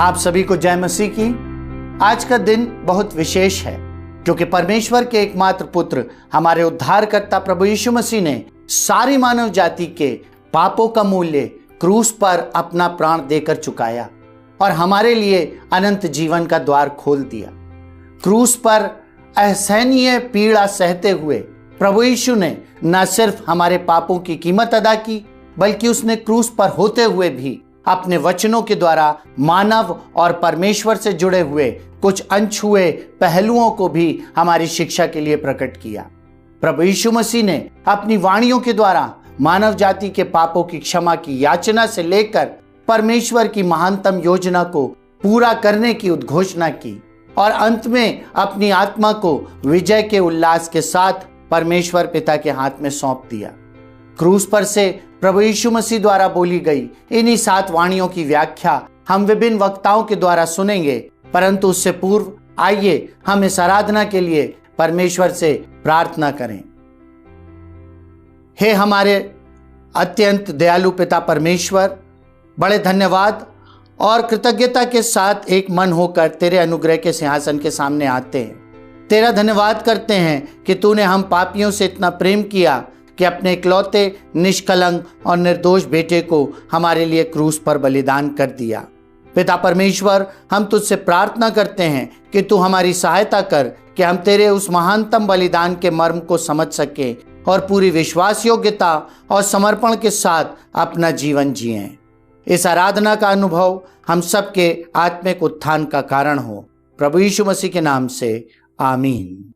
आप सभी को जय मसीह की। आज का दिन बहुत विशेष है क्योंकि परमेश्वर के एकमात्र पुत्र हमारे उद्धारकर्ता प्रभु यीशु मसीह ने सारी मानव जाति के पापों का मूल्य क्रूस पर अपना प्राण देकर चुकाया और हमारे लिए अनंत जीवन का द्वार खोल दिया। क्रूस पर असहनीय पीड़ा सहते हुए प्रभु यीशु ने न सिर्फ हमारे पापों की कीमत अदा की, बल्कि उसने क्रूस पर होते हुए भी अपने वचनों के द्वारा मानव और परमेश्वर से जुड़े हुए कुछ अनछुए पहलुओं को भी हमारी शिक्षा के लिए प्रकट किया। प्रभु यीशु मसीह ने अपनी वाणियों के द्वारा मानव जाति के पापों की क्षमा की याचना से लेकर परमेश्वर की महानतम योजना को पूरा करने की उद्घोषणा की और अंत में अपनी आत्मा को विजय के उल्लास के साथ परमेश्वर पिता के हाथ में सौंप दिया। क्रूस पर से प्रभु यीशु मसीह द्वारा बोली गई इन्हीं 7 वाणियों की व्याख्या हम विभिन्न वक्ताओं के द्वारा सुनेंगे, परंतु उससे पूर्व आइए हम इस आराधना के लिए परमेश्वर से प्रार्थना करें। हे हमारे अत्यंत दयालु पिता परमेश्वर, बड़े धन्यवाद और कृतज्ञता के साथ एक मन होकर तेरे अनुग्रह के सिंहासन के सामने आते हैं। तेरा धन्यवाद करते हैं कि तूने हम पापियों से इतना प्रेम किया कि अपने इकलौते निष्कलंक और निर्दोष बेटे को हमारे लिए क्रूस पर बलिदान कर दिया। पिता परमेश्वर, हम तुझसे प्रार्थना करते हैं कि तू हमारी सहायता कर कि हम तेरे उस महानतम बलिदान के मर्म को समझ सके और पूरी विश्वास योग्यता और समर्पण के साथ अपना जीवन जिएं। इस आराधना का अनुभव हम सबके आत्मिक उत्थान का कारण हो। प्रभु यीशु मसीह के नाम से आमीन।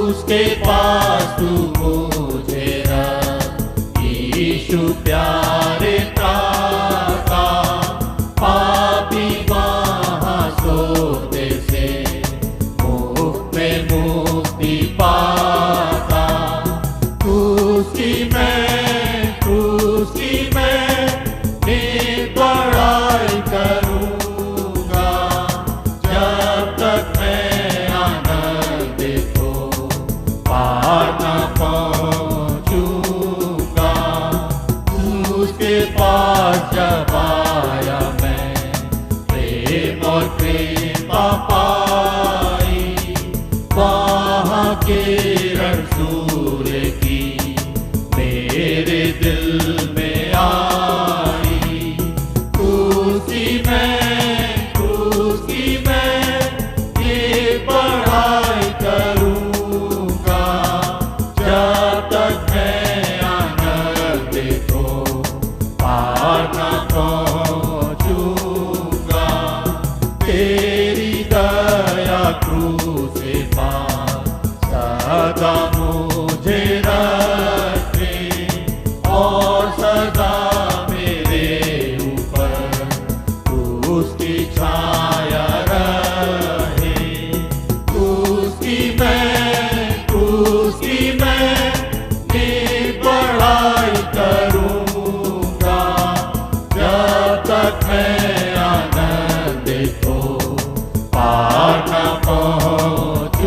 उसके पास तू मुझे रख, यीशु प्यारे ताका, पापी वहाँ सोते से मुफ्त में मुक्ति पाता। उसकी मैं बड़ाई करूँगा जब तक मैं आनंद पार न पहुँचूंगा। उसके पास जब आया मैं प्रेम और कृपा पाई, वहाँ किरण सूर्य की मेरे दिल में आई। उसकी मैं ये पढ़ाई करूँगा जब तक मैं आनंद को पार न पहुँचूंगा। तेरी दया क्रूस पार सदा मुझे रखे और सदा मेरे ऊपर उसकी छाया रहे। उसकी मैं ये पढ़ाई करूँगा जब तक मैं आनंद को पार न पहुँचूंगा।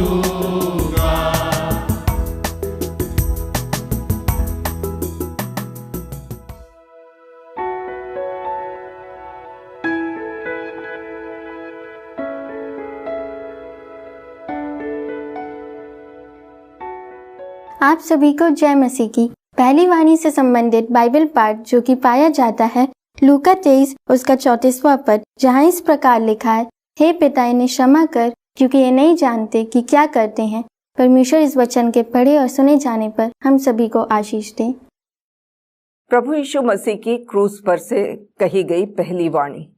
आप सभी को जय मसीह की। पहली वाणी से संबंधित बाइबल पाठ जो कि पाया जाता है लूका 23 उसका 34वां पद, जहाँ इस प्रकार लिखा है, हे पिता इन्हें क्षमा कर क्योंकि ये नहीं जानते कि क्या करते हैं। परमेश्वर इस वचन के पढ़े और सुने जाने पर हम सभी को आशीष दे। प्रभु यीशु मसीह की क्रूस पर से कही गई पहली वाणी,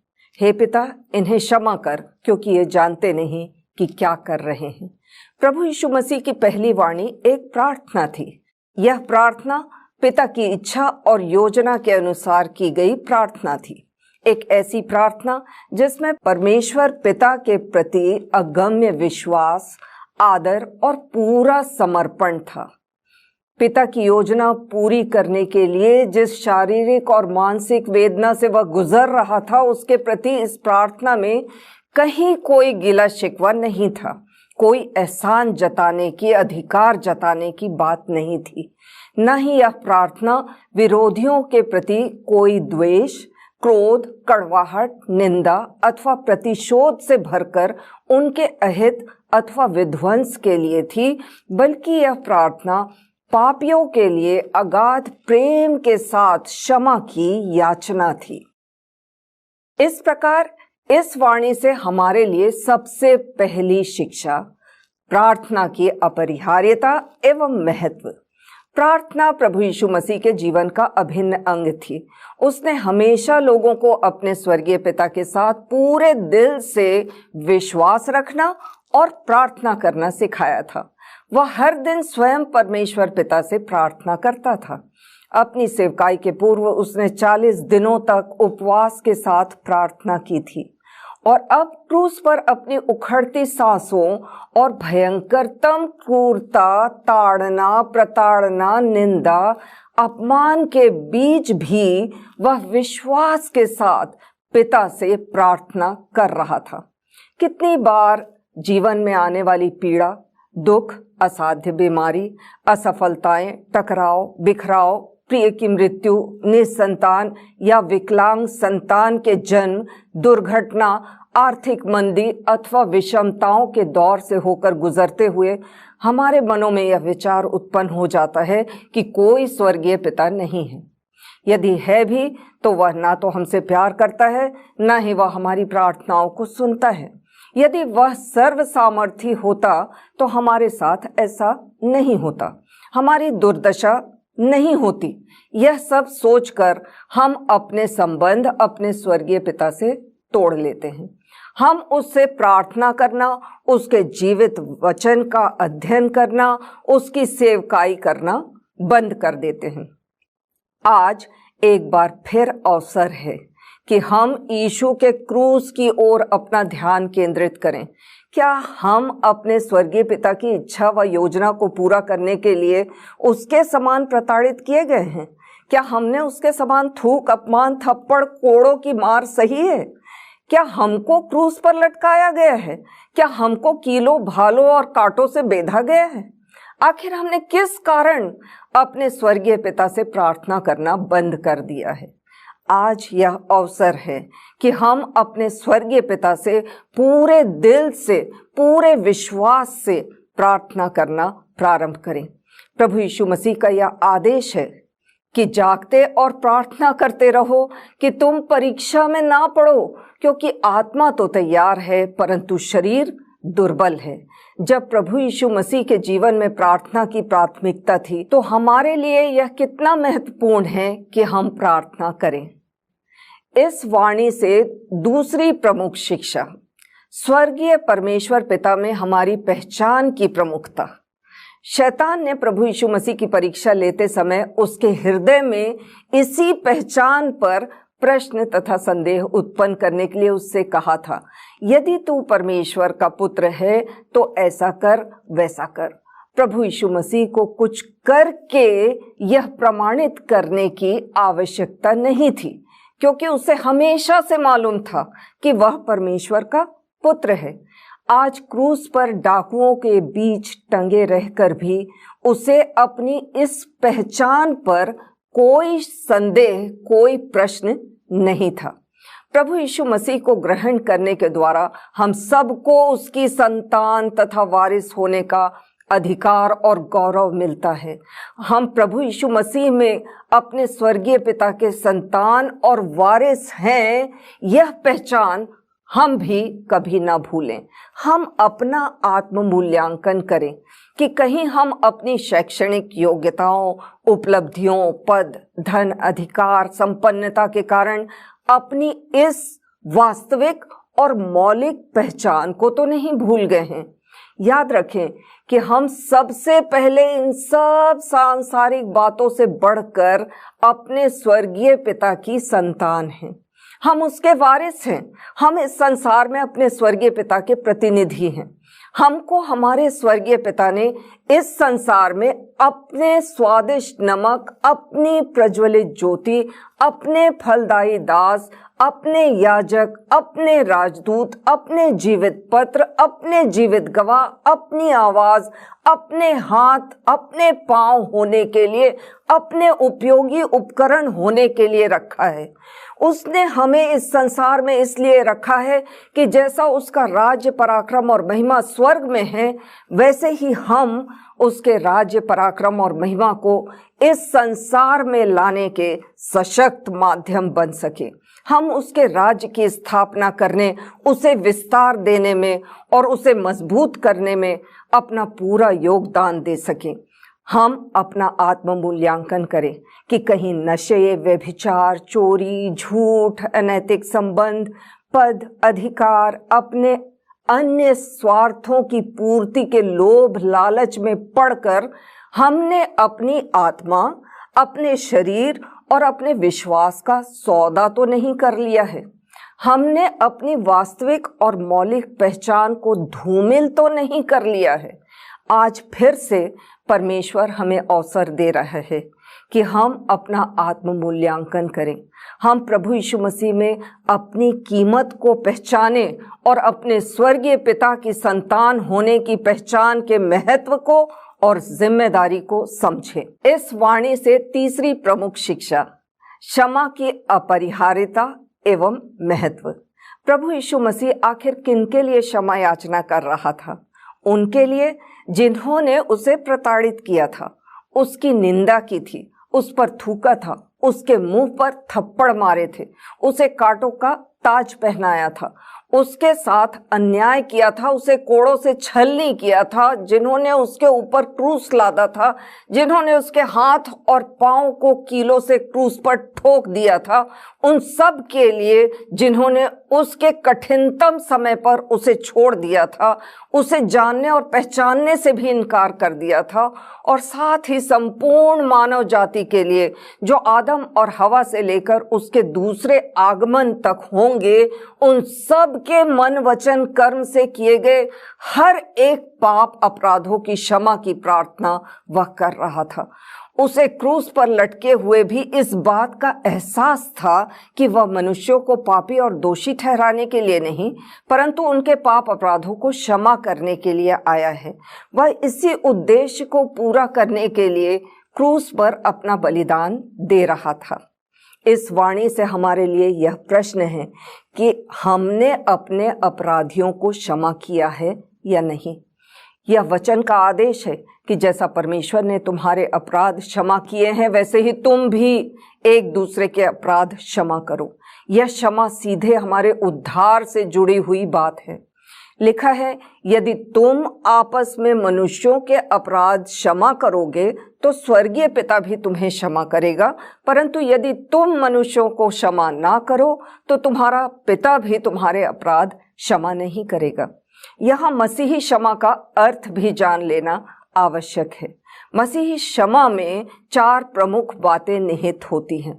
हे पिता इन्हें क्षमा कर क्योंकि ये जानते नहीं कि क्या कर रहे हैं। प्रभु यीशु मसीह की पहली वाणी एक प्रार्थना थी। यह प्रार्थना पिता की इच्छा और योजना के अनुसार की गई प्रार्थना थी। एक ऐसी प्रार्थना जिसमें परमेश्वर पिता के प्रति अगम्य विश्वास, आदर और पूरा समर्पण था। पिता की योजना पूरी करने के लिए जिस शारीरिक और मानसिक वेदना से वह गुजर रहा था, उसके प्रति इस प्रार्थना में कहीं कोई गिला शिकवा नहीं था, कोई एहसान जताने की, अधिकार जताने की बात नहीं थी। न ही यह प्रार्थना विरोधियों के प्रति कोई द्वेष, क्रोध, कड़वाहट, निंदा अथवा प्रतिशोध से भरकर उनके अहित अथवा विध्वंस के लिए थी, बल्कि यह प्रार्थना पापियों के लिए अगाध प्रेम के साथ क्षमा की याचना थी। इस प्रकार इस वाणी से हमारे लिए सबसे पहली शिक्षा प्रार्थना की अपरिहार्यता एवं महत्व। प्रार्थना प्रभु यीशु मसीह के जीवन का अभिन्न अंग थी। उसने हमेशा लोगों को अपने स्वर्गीय पिता के साथ पूरे दिल से विश्वास रखना और प्रार्थना करना सिखाया था। वह हर दिन स्वयं परमेश्वर पिता से प्रार्थना करता था। अपनी सेवकाई के पूर्व उसने 40 दिनों तक उपवास के साथ प्रार्थना की थी और अब क्रूस पर अपनी उखड़ती सांसों और भयंकरतम क्रूरता, ताड़ना, प्रताड़ना, निंदा, अपमान के बीच भी वह विश्वास के साथ पिता से प्रार्थना कर रहा था। कितनी बार जीवन में आने वाली पीड़ा, दुख, असाध्य बीमारी, असफलताएं, टकराव, बिखराव, प्रिय की मृत्यु, निसंतान या विकलांग संतान के जन्म, दुर्घटना, आर्थिक मंदी अथवा विषमताओं के दौर से होकर गुजरते हुए हमारे मनों में यह विचार उत्पन्न हो जाता है कि कोई स्वर्गीय पिता नहीं है। यदि है भी तो वह ना तो हमसे प्यार करता है, ना ही वह हमारी प्रार्थनाओं को सुनता है। यदि वह सर्व सामर्थी होता तो हमारे साथ ऐसा नहीं होता, हमारी दुर्दशा नहीं होती। यह सब सोचकर हम अपने संबंध अपने स्वर्गीय पिता से तोड़ लेते हैं। हम उससे प्रार्थना करना, उसके जीवित वचन का अध्ययन करना, उसकी सेवकाई करना बंद कर देते हैं। आज एक बार फिर अवसर है कि हम यीशु के क्रूस की ओर अपना ध्यान केंद्रित करें। क्या हम अपने स्वर्गीय पिता की इच्छा व योजना को पूरा करने के लिए उसके समान प्रताड़ित किए गए हैं? क्या हमने उसके समान थूक, अपमान, थप्पड़, कोड़ों की मार सही है? क्या हमको क्रूस पर लटकाया गया है? क्या हमको कीलों, भालों और कांटों से बेधा गया है? आखिर हमने किस कारण अपने स्वर्गीय पिता से प्रार्थना करना बंद कर दिया है? आज यह अवसर है कि हम अपने स्वर्गीय पिता से पूरे दिल से, पूरे विश्वास से प्रार्थना करना प्रारंभ करें। प्रभु यीशु मसीह का यह आदेश है कि जागते और प्रार्थना करते रहो कि तुम परीक्षा में ना पड़ो, क्योंकि आत्मा तो तैयार है परंतु शरीर दुर्बल है। जब प्रभु यीशु मसीह के जीवन में प्रार्थना की प्राथमिकता थी, तो हमारे लिए यह कितना महत्वपूर्ण है कि हम प्रार्थना करें। इस वाणी से दूसरी प्रमुख शिक्षा, स्वर्गीय परमेश्वर पिता में हमारी पहचान की प्रमुखता। शैतान ने प्रभु यीशु मसीह की परीक्षा लेते समय उसके हृदय में इसी पहचान पर प्रश्न तथा संदेह उत्पन्न करने के लिए उससे कहा था, यदि तू परमेश्वर का पुत्र है तो ऐसा कर, वैसा कर। प्रभु यीशु मसीह को कुछ करके यह प्रमाणित करने की आवश्यकता नहीं थी, क्योंकि उसे हमेशा से मालूम था कि वह परमेश्वर का पुत्र है। आज क्रूस पर डाकुओं के बीच टंगे रहकर भी उसे अपनी इस पहचान पर कोई संदेह, कोई प्रश्न नहीं था। प्रभु यीशु मसीह को ग्रहण करने के द्वारा हम सबको उसकी संतान तथा वारिस होने का अधिकार और गौरव मिलता है। हम प्रभु यीशु मसीह में अपने स्वर्गीय पिता के संतान और वारिस हैं, यह पहचान हम भी कभी ना भूलें। हम अपना आत्म मूल्यांकन करें कि कहीं हम अपनी शैक्षणिक योग्यताओं, उपलब्धियों, पद, धन, अधिकार, संपन्नता के कारण अपनी इस वास्तविक और मौलिक पहचान को तो नहीं भूल गए हैं। याद रखें कि हम सबसे पहले इन सब सांसारिक बातों से बढ़कर अपने स्वर्गीय पिता की संतान हैं। हम उसके वारिस हैं। हम इस संसार में अपने स्वर्गीय पिता के प्रतिनिधि हैं। हमको हमारे स्वर्गीय पिता ने इस संसार में अपने स्वादिष्ट नमक, अपनी प्रज्वलित ज्योति, अपने फलदायी दास, अपने याजक, अपने राजदूत, अपने जीवित पत्र, अपने जीवित गवाह, अपनी आवाज, अपने हाथ, अपने पांव होने के लिए, अपने उपयोगी उपकरण होने के लिए रखा है। उसने हमें इस संसार में इसलिए रखा है कि जैसा उसका राज्य पराक्रम और महिमा स्वर्ग में है, वैसे ही हम उसके राज्य पराक्रम और महिमा को इस संसार में लाने के सशक्त माध्यम बन सके। हम उसके राज्य की स्थापना करने, उसे विस्तार देने में और उसे मजबूत करने में अपना पूरा योगदान दे सकें। हम अपना आत्म मूल्यांकन करें कि कहीं नशे, व्यभिचार, चोरी, झूठ, अनैतिक संबंध, पद, अधिकार, अपने अन्य स्वार्थों की पूर्ति के लोभ लालच में पड़कर हमने अपनी आत्मा, अपने शरीर और अपने विश्वास का सौदा तो नहीं कर लिया है। हमने अपनी वास्तविक और मौलिक पहचान को धूमिल तो नहीं कर लिया है। आज फिर से परमेश्वर हमें अवसर दे रहा है कि हम अपना आत्म मूल्यांकन करें। हम प्रभु यीशु मसीह में अपनी कीमत को पहचाने और अपने स्वर्गीय पिता की संतान होने की पहचान के महत्व को और जिम्मेदारी को समझें। इस वाणी से तीसरी प्रमुख शिक्षा, क्षमा की अपरिहार्यता एवं महत्व। प्रभु यीशु मसीह आखिर किनके लिए क्षमा याचना कर रहा था? उनके लिए जिन्होंने उसे प्रताड़ित किया था, उसकी निंदा की थी, उस पर थूका था, उसके मुंह पर थप्पड़ मारे थे, उसे कांटों का ताज पहनाया था, उसके साथ अन्याय किया था, उसे कोड़ों से छलनी किया था, जिन्होंने उसके ऊपर क्रूस लादा था, जिन्होंने उसके हाथ और पांव को कीलों से क्रूस पर ठोक दिया था, उन सब के लिए जिन्होंने उसके कठिनतम समय पर उसे छोड़ दिया था, उसे जानने और पहचानने से भी इनकार कर दिया था, और साथ ही संपूर्ण मानव जाति के लिए जो आदम और हवा से लेकर उसके दूसरे आगमन तक होंगे, उन सब के मन, वचन, कर्म से किए गए हर एक पाप अपराधों की क्षमा की प्रार्थना वह कर रहा था। उसे क्रूस पर लटके हुए भी इस बात का एहसास था कि वह मनुष्यों को पापी और दोषी ठहराने के लिए नहीं, परंतु उनके पाप अपराधों को क्षमा करने के लिए आया है। वह इसी उद्देश्य को पूरा करने के लिए क्रूस पर अपना बलिदान दे रहा था। इस वाणी से हमारे लिए यह प्रश्न है कि हमने अपने अपराधियों को क्षमा किया है या नहीं। यह वचन का आदेश है कि जैसा परमेश्वर ने तुम्हारे अपराध क्षमा किए हैं, वैसे ही तुम भी एक दूसरे के अपराध क्षमा करो। यह क्षमा सीधे हमारे उद्धार से जुड़ी हुई बात है। लिखा है, यदि तुम आपस में मनुष्यों के अपराध क्षमा करोगे तो स्वर्गीय पिता भी तुम्हें क्षमा करेगा, परंतु यदि तुम मनुष्यों को क्षमा ना करो तो तुम्हारा पिता भी तुम्हारे अपराध क्षमा नहीं करेगा। यहाँ मसीही क्षमा का अर्थ भी जान लेना आवश्यक है। मसीही क्षमा में 4 प्रमुख बातें निहित होती हैं।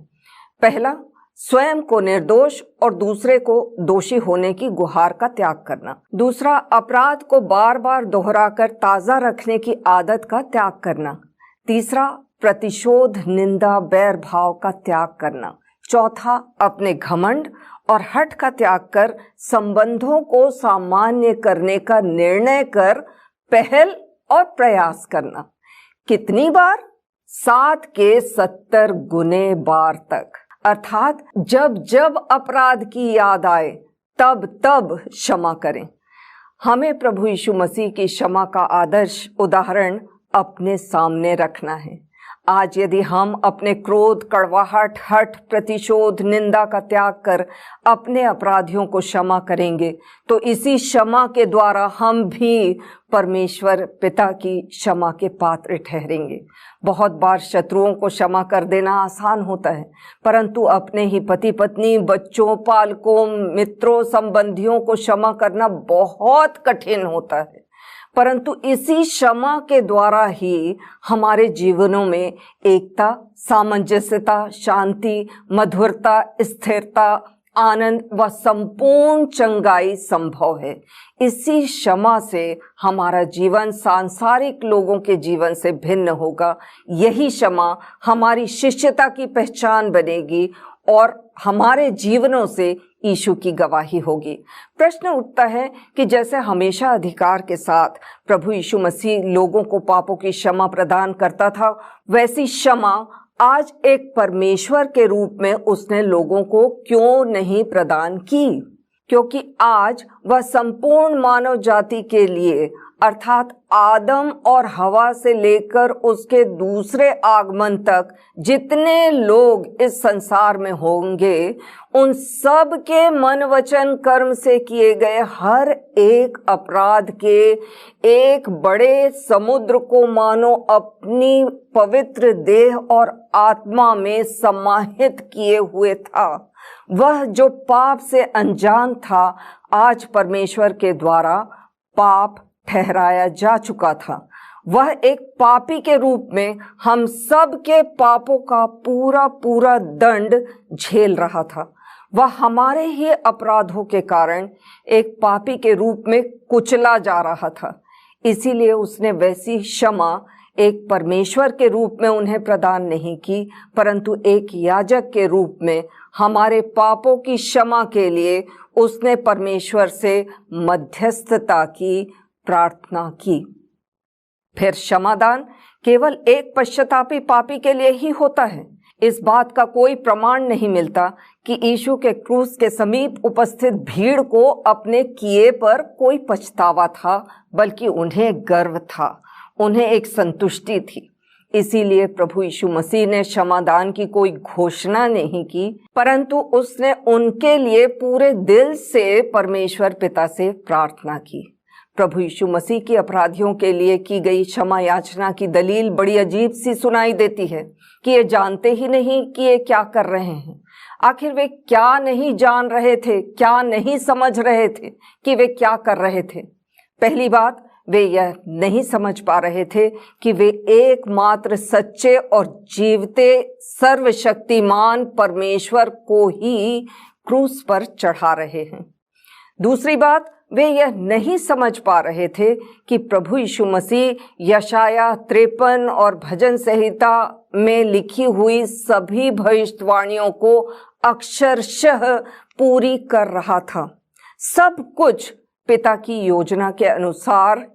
पहला, स्वयं को निर्दोष और दूसरे को दोषी होने की गुहार का त्याग करना। दूसरा, अपराध को बार बार दोहराकर ताजा रखने की आदत का त्याग करना। तीसरा, प्रतिशोध, निंदा, बैर भाव का त्याग करना। चौथा, अपने घमंड और हठ का त्याग कर संबंधों को सामान्य करने का निर्णय कर पहल और प्रयास करना। कितनी बार? 7 के 70 गुने बार तक। अर्थात जब जब अपराध की याद आए तब तब क्षमा करें। हमें प्रभु यीशु मसीह की क्षमा का आदर्श उदाहरण अपने सामने रखना है। आज यदि हम अपने क्रोध, कड़वाहट, हठ, प्रतिशोध, निंदा का त्याग कर अपने अपराधियों को क्षमा करेंगे तो इसी क्षमा के द्वारा हम भी परमेश्वर पिता की क्षमा के पात्र ठहरेंगे। बहुत बार शत्रुओं को क्षमा कर देना आसान होता है, परंतु अपने ही पति पत्नी, बच्चों, पालकों, मित्रों, संबंधियों को क्षमा करना बहुत कठिन होता है। परंतु इसी क्षमा के द्वारा ही हमारे जीवनों में एकता, सामंजस्यता, शांति, मधुरता, स्थिरता, आनंद व संपूर्ण चंगाई संभव है। इसी क्षमा से हमारा जीवन सांसारिक लोगों के जीवन से भिन्न होगा। यही क्षमा हमारी शिष्यता की पहचान बनेगी और हमारे जीवनों से यीशु की गवाही होगी। प्रश्न उठता है कि जैसे हमेशा अधिकार के साथ प्रभु यीशु मसीह लोगों को पापों की क्षमा प्रदान करता था, वैसी क्षमा आज एक परमेश्वर के रूप में उसने लोगों को क्यों नहीं प्रदान की? क्योंकि आज वह संपूर्ण मानव जाति के लिए अर्थात आदम और हवा से लेकर उसके दूसरे आगमन तक जितने लोग इस संसार में होंगे, उन सब के मन वचन कर्म से किए गए हर एक अपराध के एक बड़े समुद्र को मानो अपनी पवित्र देह और आत्मा में समाहित किए हुए था। वह जो पाप से अनजान था, आज परमेश्वर के द्वारा पाप ठहराया जा चुका था। वह एक पापी के रूप में हम सब के पापों का पूरा पूरा दंड झेल रहा था। वह हमारे ही अपराधों के कारण एक पापी के रूप में कुचला जा रहा था। इसीलिए उसने वैसी क्षमा एक परमेश्वर के रूप में उन्हें प्रदान नहीं की, परंतु एक याजक के रूप में हमारे पापों की क्षमा के लिए उसने परमेश्वर से मध्यस्थता की प्रार्थना की। फिर क्षमादान केवल एक पश्चातापी पापी के लिए ही होता है। इस बात का कोई प्रमाण नहीं मिलता कि यीशु के क्रूस के समीप उपस्थित भीड़ को अपने किए पर कोई पछतावा था, बल्कि उन्हें गर्व था, उन्हें एक संतुष्टि थी। इसीलिए प्रभु यीशु मसीह ने क्षमादान की कोई घोषणा नहीं की, परंतु उसने उनके लिए पूरे दिल से परमेश्वर पिता से प्रार्थना की। प्रभु यीशु मसीह की अपराधियों के लिए की गई क्षमा याचना की दलील बड़ी अजीब सी सुनाई देती है कि ये जानते ही नहीं कि ये क्या कर रहे हैं। आखिर वे क्या नहीं जान रहे थे, क्या नहीं समझ रहे थे कि वे क्या कर रहे थे? पहली बात, वे यह नहीं समझ पा रहे थे कि वे एकमात्र सच्चे और जीवते सर्वशक्तिमान परमेश्वर को ही क्रूस पर चढ़ा रहे हैं। दूसरी बात, वे यह नहीं समझ पा रहे थे कि प्रभु यीशु मसीह यशाया 53 और भजन संहिता में लिखी हुई सभी भविष्यवाणियों को अक्षरशः पूरी कर रहा था। सब कुछ पिता की योजना के अनुसार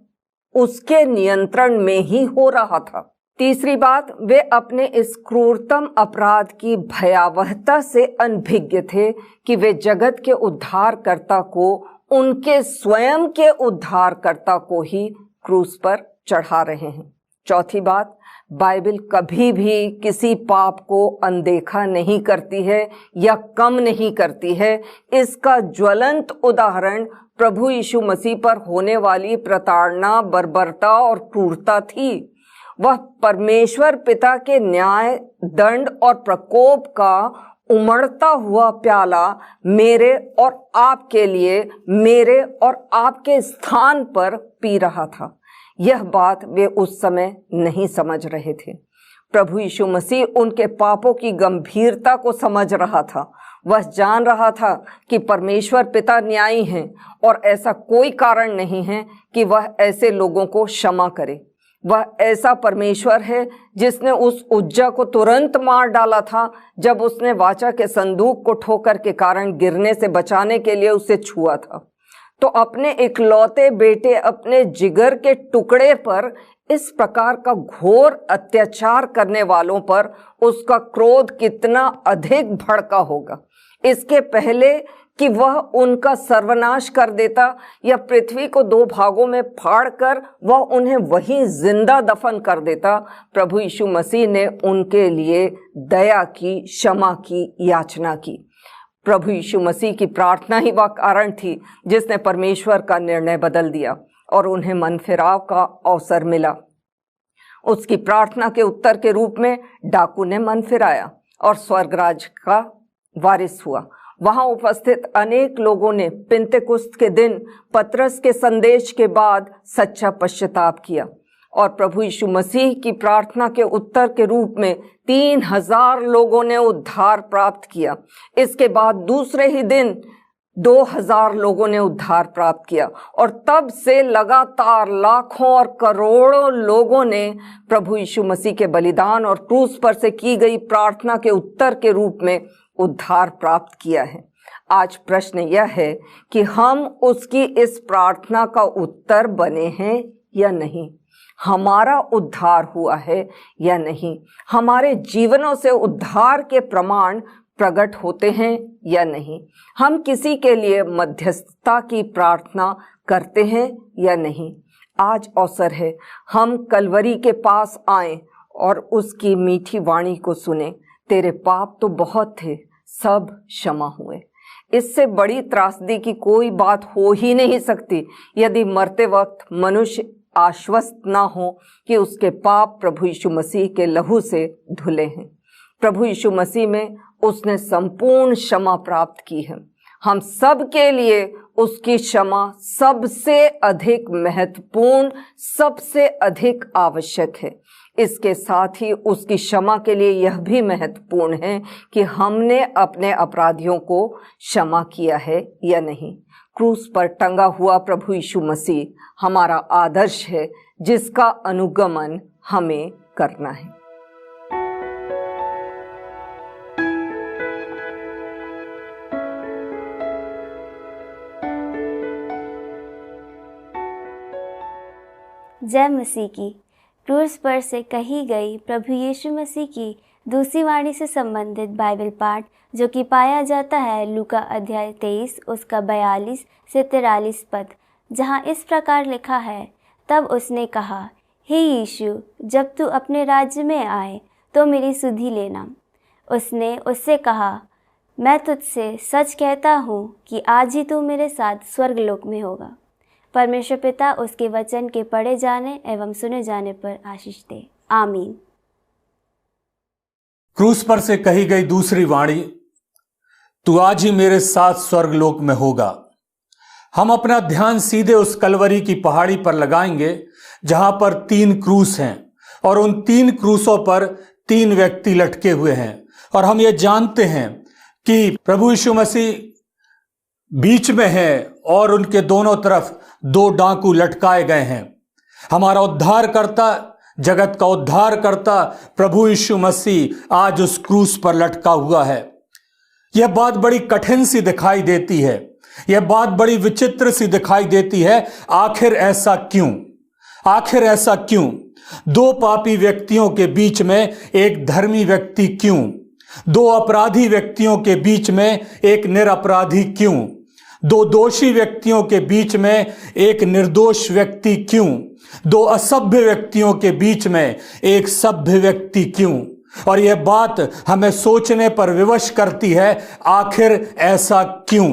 उसके नियंत्रण में ही हो रहा था। तीसरी बात, वे अपने इस क्रूरतम अपराध की भयावहता से अनभिज्ञ थे कि वे जगत के उद्धारकर्ता को, उनके स्वयं के उद्धारकर्ता को ही क्रूस पर चढ़ा रहे हैं। चौथी बात, बाइबल कभी भी किसी पाप को अनदेखा नहीं करती है या कम नहीं करती है। इसका ज्वलंत उदाहरण प्रभु यीशु मसीह पर होने वाली प्रताड़ना, बर्बरता और क्रूरता थी। वह परमेश्वर पिता के न्याय, दंड और प्रकोप का उमड़ता हुआ प्याला मेरे और आपके लिए, मेरे और आपके स्थान पर पी रहा था। यह बात वे उस समय नहीं समझ रहे थे। प्रभु यीशु मसीह उनके पापों की गंभीरता को समझ रहा था। वह जान रहा था कि परमेश्वर पिता न्यायी हैं और ऐसा कोई कारण नहीं है कि वह ऐसे लोगों को क्षमा करे। वह ऐसा परमेश्वर है जिसने उस उज्जा को तुरंत मार डाला था जब उसने वाचा के संदूक को ठोकर के कारण गिरने से बचाने के लिए उसे छुआ था। तो अपने इकलौते बेटे, अपने जिगर के टुकड़े पर इस प्रकार का घोर अत्याचार करने वालों पर उसका क्रोध कितना अधिक भड़का होगा। इसके पहले कि वह उनका सर्वनाश कर देता या पृथ्वी को 2 भागों में फाड़कर वह उन्हें वहीं जिंदा दफन कर देता, प्रभु यीशु मसीह ने उनके लिए दया की, क्षमा की याचना की। प्रभु यीशु मसीह की प्रार्थना ही वह कारण थी जिसने परमेश्वर का निर्णय बदल दिया और उन्हें मन फिराव का अवसर मिला। उसकी प्रार्थना के उत्तर के रूप में डाकू ने मन फिराया और स्वर्गराज का वारिस हुआ। वहां उपस्थित अनेक लोगों ने पिन्तेकुस्त के दिन पतरस के संदेश के बाद सच्चा पश्चाताप किया और प्रभु यीशु मसीह की प्रार्थना के उत्तर के रूप में 3000 लोगों ने उद्धार प्राप्त किया। इसके बाद दूसरे ही दिन 2000 लोगों ने उद्धार प्राप्त किया और तब से लगातार लाखों और करोड़ों लोगों ने प्रभु यीशु मसीह के बलिदान और क्रूस पर से की गई प्रार्थना के उत्तर के रूप में उद्धार प्राप्त किया है। आज प्रश्न यह है कि हम उसकी इस प्रार्थना का उत्तर बने हैं या नहीं, हमारा उद्धार हुआ है या नहीं, हमारे जीवनों से उद्धार के प्रमाण प्रकट होते हैं या नहीं, हम किसी के लिए मध्यस्थता की प्रार्थना करते हैं या नहीं। आज अवसर है हम कलवरी के पास आएं और उसकी मीठी वाणी को सुने, तेरे पाप तो बहुत थे, सब क्षमा हुए। इससे बड़ी त्रासदी की कोई बात हो ही नहीं सकती यदि मरते वक्त मनुष्य आश्वस्त ना हो कि उसके पाप प्रभु यीशु मसीह के लहू से धुले हैं। प्रभु यीशु मसीह में उसने संपूर्ण क्षमा प्राप्त की है। हम सब के लिए उसकी क्षमा सबसे अधिक महत्वपूर्ण, सबसे अधिक आवश्यक है। इसके साथ ही उसकी क्षमा के लिए यह भी महत्वपूर्ण है कि हमने अपने अपराधियों को क्षमा किया है या नहीं। क्रूस पर टंगा हुआ प्रभु यीशु मसीह हमारा आदर्श है जिसका अनुगमन हमें करना है। जय मसीह की। क्रूस पर से कही गई प्रभु यीशु मसीह की दूसरी वाणी से संबंधित बाइबल पाठ जो कि पाया जाता है लूका अध्याय 23 उसका 42 से 43 पद, जहाँ इस प्रकार लिखा है, तब उसने कहा, हे यीशु, जब तू अपने राज्य में आए तो मेरी सुधि लेना। उसने उससे कहा, मैं तुझसे सच कहता हूँ कि आज ही तू मेरे साथ स्वर्गलोक में होगा। परमेश्वर पिता उसके वचन के पढ़े जाने एवं सुने जाने पर आशीष दे। आमीन। क्रूस पर से कही गई दूसरी वाणी, तू आज ही मेरे साथ स्वर्गलोक में होगा। हम अपना ध्यान सीधे उस कलवरी की पहाड़ी पर लगाएंगे जहां पर 3 क्रूस हैं और उन 3 क्रूसों पर 3 व्यक्ति लटके हुए हैं। और हम ये जानते हैं कि प्रभु यीशु मसीह बीच में है और उनके दोनों तरफ 2 डाकू लटकाए गए हैं। हमारा उद्धारकर्ता, जगत का उद्धारकर्ता प्रभु यीशु मसीह आज उस क्रूस पर लटका हुआ है। यह बात बड़ी कठिन सी दिखाई देती है, यह बात बड़ी विचित्र सी दिखाई देती है। आखिर ऐसा क्यों? आखिर ऐसा क्यों? 2 पापी व्यक्तियों के बीच में एक धर्मी व्यक्ति क्यों? 2 अपराधी व्यक्तियों के बीच में एक निरपराधी क्यों? 2 दोषी व्यक्तियों के बीच में एक निर्दोष व्यक्ति क्यों? 2 असभ्य व्यक्तियों के बीच में एक सभ्य व्यक्ति क्यों? और यह बात हमें सोचने पर विवश करती है, आखिर ऐसा क्यों?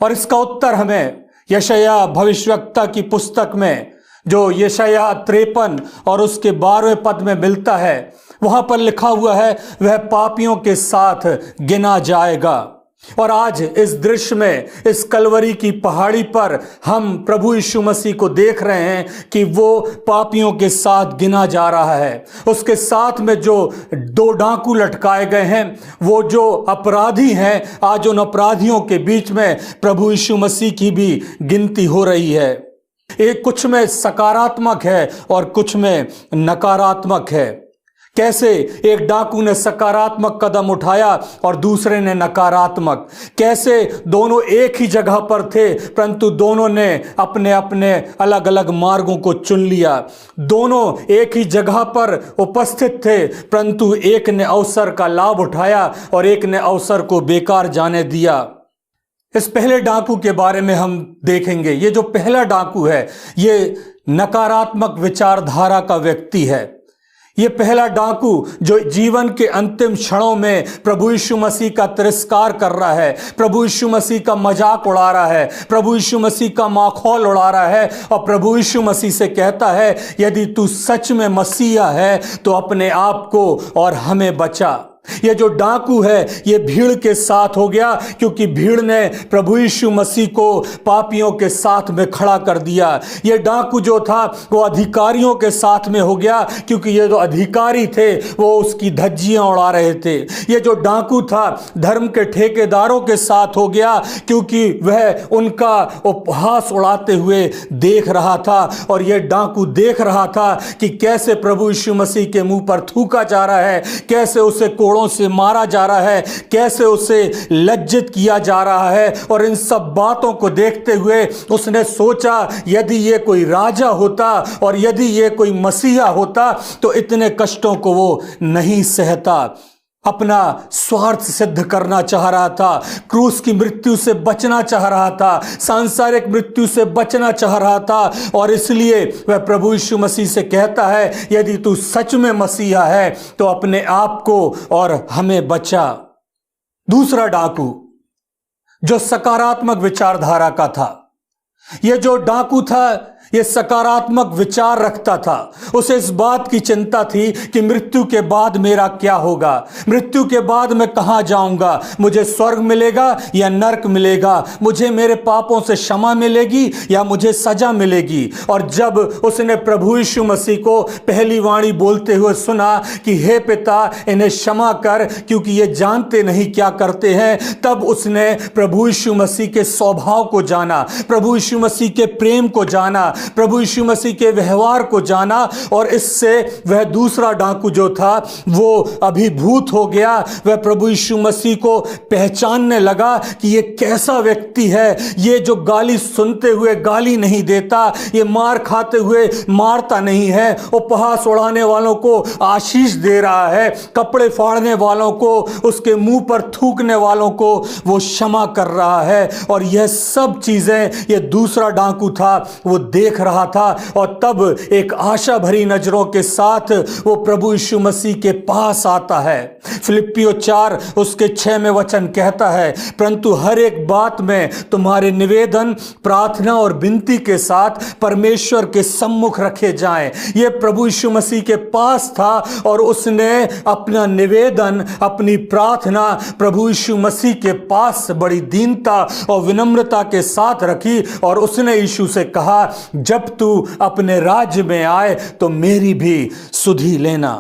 और इसका उत्तर हमें यशायाह भविष्यवक्ता की पुस्तक में, जो यशायाह 53 और उसके 12वें पद में मिलता है। वहां पर लिखा हुआ है, वह पापियों के साथ गिना जाएगा। और आज इस दृश्य में, इस कलवरी की पहाड़ी पर हम प्रभु यीशु मसीह को देख रहे हैं कि वो पापियों के साथ गिना जा रहा है। उसके साथ में जो 2 डाकू लटकाए गए हैं, वो जो अपराधी हैं, आज उन अपराधियों के बीच में प्रभु यीशु मसीह की भी गिनती हो रही है। एक कुछ में सकारात्मक है और कुछ में नकारात्मक है। कैसे एक डाकू ने सकारात्मक कदम उठाया और दूसरे ने नकारात्मक। कैसे दोनों एक ही जगह पर थे परंतु दोनों ने अपने अपने अलग अलग मार्गों को चुन लिया। दोनों एक ही जगह पर उपस्थित थे परंतु एक ने अवसर का लाभ उठाया और एक ने अवसर को बेकार जाने दिया। इस पहले डाकू के बारे में हम देखेंगे। ये जो पहला डाकू है, ये नकारात्मक विचारधारा का व्यक्ति है। ये पहला डाकू जो जीवन के अंतिम क्षणों में प्रभु यीशु मसीह का तिरस्कार कर रहा है, प्रभु यीशु मसीह का मजाक उड़ा रहा है, प्रभु यीशु मसीह का माखौल उड़ा रहा है और प्रभु यीशु मसीह से कहता है, यदि तू सच में मसीहा है तो अपने आप को और हमें बचा। ये जो डाकू है ये भीड़ के साथ हो गया, क्योंकि भीड़ ने प्रभु यीशु मसीह को पापियों के साथ में खड़ा कर दिया। ये डाकू जो था वो अधिकारियों के साथ में हो गया, क्योंकि ये जो अधिकारी थे वो उसकी धज्जियां उड़ा रहे थे। ये जो डाकू था धर्म के ठेकेदारों के साथ हो गया, क्योंकि वह उनका उपहास उड़ाते हुए देख रहा था। और ये डाकू देख रहा था कि कैसे प्रभु यीशु मसीह के मुंह पर थूका जा रहा है, कैसे उसे कोड़ों से मारा जा रहा है, कैसे उसे लज्जित किया जा रहा है। और इन सब बातों को देखते हुए उसने सोचा, यदि ये कोई राजा होता और यदि ये कोई मसीहा होता तो इतने कष्टों को वो नहीं सहता। अपना स्वार्थ सिद्ध करना चाह रहा था, क्रूस की मृत्यु से बचना चाह रहा था, सांसारिक मृत्यु से बचना चाह रहा था। और इसलिए वह प्रभु यीशु मसीह से कहता है, यदि तू सच में मसीहा है तो अपने आप को और हमें बचा। दूसरा डाकू जो सकारात्मक विचारधारा का था, यह जो डाकू था ये सकारात्मक विचार रखता था। उसे इस बात की चिंता थी कि मृत्यु के बाद मेरा क्या होगा, मृत्यु के बाद मैं कहां जाऊंगा, मुझे स्वर्ग मिलेगा या नरक मिलेगा, मुझे मेरे पापों से क्षमा मिलेगी या मुझे सजा मिलेगी। और जब उसने प्रभु यीशु मसीह को पहली वाणी बोलते हुए सुना कि हे पिता इन्हें क्षमा कर क्योंकि ये जानते नहीं क्या करते हैं, तब उसने प्रभु यीशु मसीह के स्वभाव को जाना, प्रभु यीशु मसीह के प्रेम को जाना, प्रभु यीशु मसीह के व्यवहार को जाना। और इससे वह दूसरा डाकू जो था वो अभिभूत हो गया। वह प्रभु यीशु मसीह को पहचानने लगा कि ये कैसा व्यक्ति है, ये जो गाली सुनते हुए गाली नहीं देता, ये मार खाते हुए मारता नहीं है, उपहास उड़ाने वालों को आशीष दे रहा है, कपड़े फाड़ने वालों को, उसके मुंह पर थूकने वालों को वो क्षमा कर रहा है। और यह सब चीजें ये दूसरा डाकू था वो देख रहा था। और तब एक आशा भरी नजरों के साथ वो प्रभु यीशु मसीह के पास आता है। फिलिप्पियों 4 उसके 6 में वचन कहता है, परंतु हर एक बात में तुम्हारे निवेदन प्रार्थना और विनती के साथ परमेश्वर के सम्मुख रखे जाएं। ये प्रभु यीशु मसीह के पास था और उसने अपना निवेदन अपनी प्रार्थना प्रभु यीशु मसीह के पास बड़ी दीनता और विनम्रता के साथ रखी। और उसने यीशु से कहा, जब तू अपने राज्य में आए तो मेरी भी सुधि लेना।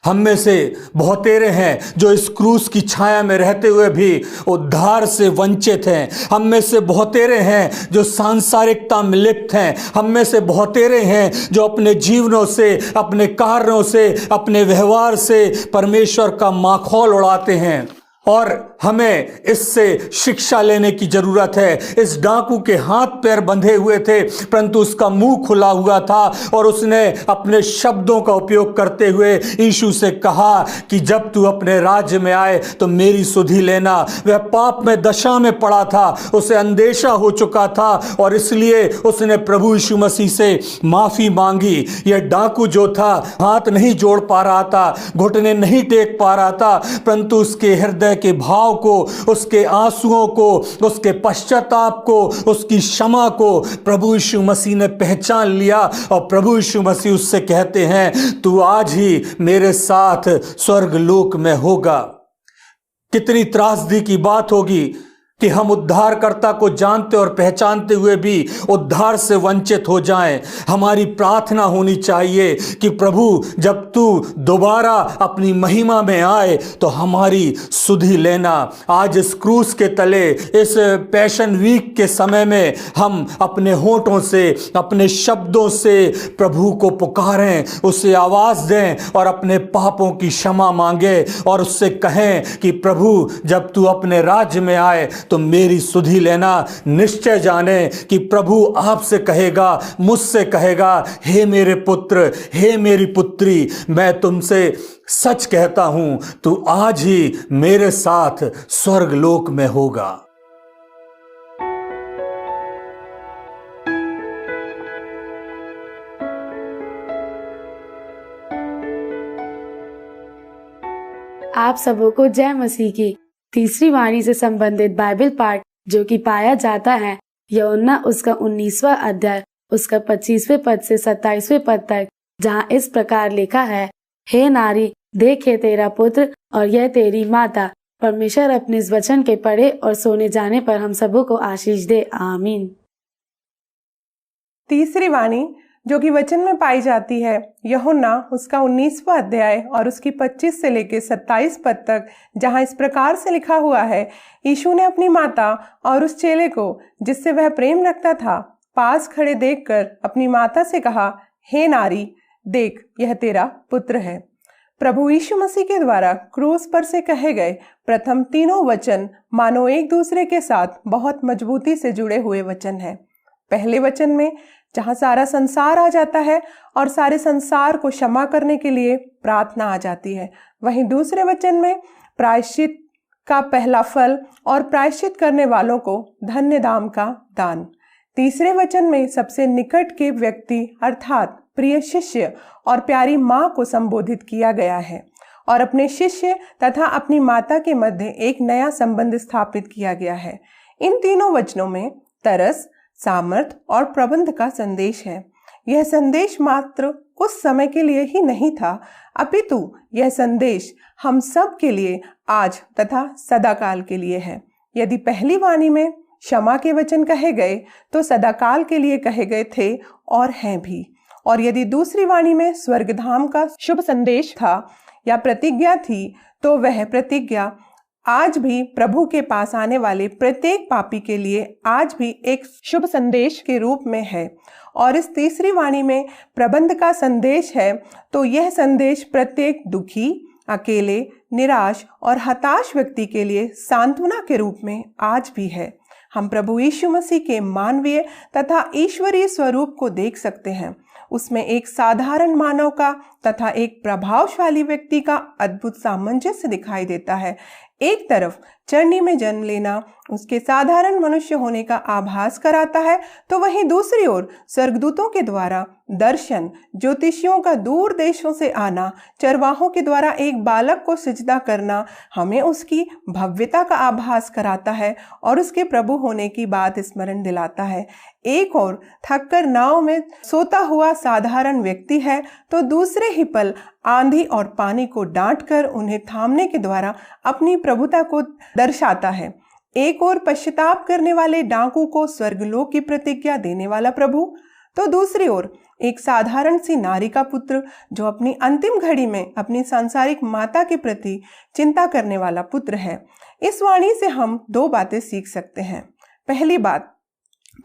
हम में से बहुतेरे हैं जो इस क्रूस की छाया में रहते हुए भी उद्धार से वंचित हैं। हम में से बहुतेरे हैं जो सांसारिकता में लिप्त हैं। हम में से बहुतेरे हैं जो अपने जीवनों से, अपने कार्यों से, अपने व्यवहार से परमेश्वर का माखौल उड़ाते हैं। और हमें इससे शिक्षा लेने की जरूरत है। इस डाकू के हाथ पैर बंधे हुए थे परंतु उसका मुंह खुला हुआ था और उसने अपने शब्दों का उपयोग करते हुए यीशु से कहा कि जब तू अपने राज्य में आए तो मेरी सुधि लेना। वह पाप में दशा में पड़ा था, उसे अंदेशा हो चुका था और इसलिए उसने प्रभु यीशु मसीह से माफी मांगी। यह डाकू जो था हाथ नहीं जोड़ पा रहा था, घुटने नहीं टेक पा रहा था, परंतु उसके हृदय के भाव को, उसके आंसुओं को, उसके पश्चाताप को, उसकी क्षमा को प्रभु यीशु मसीह ने पहचान लिया। और प्रभु यीशु मसीह उससे कहते हैं, तू आज ही मेरे साथ स्वर्ग लोक में होगा। कितनी त्रासदी की बात होगी कि हम उद्धारकर्ता को जानते और पहचानते हुए भी उद्धार से वंचित हो जाएं। हमारी प्रार्थना होनी चाहिए कि प्रभु जब तू दोबारा अपनी महिमा में आए तो हमारी सुधि लेना। आज इस क्रूस के तले, इस पैशन वीक के समय में हम अपने होठों से, अपने शब्दों से प्रभु को पुकारें, उसे आवाज दें और अपने पापों की क्षमा मांगे और उससे कहें कि प्रभु जब तू अपने राज्य में आए तो मेरी सुधि लेना। निश्चय जाने कि प्रभु आपसे कहेगा, मुझसे कहेगा, हे मेरे पुत्र, हे मेरी पुत्री, मैं तुमसे सच कहता हूं, तू आज ही मेरे साथ स्वर्ग लोक में होगा। आप सबों को जय मसीह की। तीसरी वाणी से संबंधित बाइबल पाठ जो कि पाया जाता है यूहन्ना उसका 19वां अध्याय उसका 25वें पद से 27वें पद तक, जहाँ इस प्रकार लिखा है, हे नारी देख ये तेरा पुत्र और यह तेरी माता। परमेश्वर अपने इस वचन के पढ़े और सोने जाने पर हम सबों को आशीष दे। आमीन। तीसरी वाणी जो कि वचन में पाई जाती है यूहन्ना उसका 19वां अध्याय और उसकी 25 से लेकर 27 पद तक, जहां इस प्रकार से लिखा हुआ है, यीशु ने अपनी माता और उस चेले को जिससे वह प्रेम रखता था पास खड़े देखकर अपनी माता से कहा, हे नारी, देख यह तेरा पुत्र है। प्रभु यीशु मसीह के द्वारा क्रूस पर से कहे गए प्रथम तीनों वचन मानो एक दूसरे के साथ बहुत मजबूती से जुड़े हुए वचन है। पहले वचन में जहां सारा संसार आ जाता है और सारे संसार को क्षमा करने के लिए प्रार्थना आ जाती है, वहीं दूसरे वचन में प्रायश्चित का पहला फल और प्रायश्चित करने वालों को धन्य दाम का दान। तीसरे वचन में सबसे निकट के व्यक्ति अर्थात प्रिय शिष्य और प्यारी माँ को संबोधित किया गया है और अपने शिष्य तथा अपनी माता के मध्य एक नया संबंध स्थापित किया गया है। इन तीनों वचनों में तरस, सामर्थ और प्रबंध का संदेश है। यह संदेश मात्र उस समय के लिए ही नहीं था, अपितु यह संदेश हम सब के लिए आज तथा सदाकाल के लिए है। यदि पहली वाणी में क्षमा के वचन कहे गए तो सदाकाल के लिए कहे गए थे और हैं भी, और यदि दूसरी वाणी में स्वर्गधाम का शुभ संदेश था या प्रतिज्ञा थी तो वह प्रतिज्ञा आज भी प्रभु के पास आने वाले प्रत्येक पापी के लिए आज भी एक शुभ संदेश के रूप में है। और इस तीसरी वाणी में प्रबंध का संदेश है तो यह संदेश प्रत्येक दुखी, अकेले, निराश और हताश व्यक्ति के लिए सांत्वना के रूप में आज भी है। हम प्रभु यीशु मसीह के मानवीय तथा ईश्वरीय स्वरूप को देख सकते हैं। उसमें एक साधारण मानव का तथा एक प्रभावशाली व्यक्ति का अद्भुत सामंजस्य दिखाई देता है। एक तरफ चरनी में जन्म लेना उसके साधारण मनुष्य होने का आभास कराता है, तो वहीं दूसरी ओर स्वर्गदूतों के द्वारा दर्शन, ज्योतिषियों का दूर देशों से आना, चरवाहों के द्वारा एक बालक को सिजदा करना हमें उसकी भव्यता का आभास कराता है और उसके प्रभु होने की बात स्मरण दिलाता है। एक और थककर नाव में सोता हुआ साधारण व्यक्ति है तो दूसरे ही पल आंधी और पानी को डांटकर उन्हें थामने के द्वारा अपनी प्रभुता को दर्शाता है। एक और पश्चाताप करने वाले डाकू को स्वर्गलोक की प्रतिज्ञा देने वाला प्रभु, तो दूसरी ओर एक साधारण सी नारी का पुत्र जो अपनी अंतिम घड़ी में अपनी सांसारिक माता के प्रति चिंता करने वाला पुत्र है। इस वाणी से हम दो बातें सीख सकते हैं। पहली बात,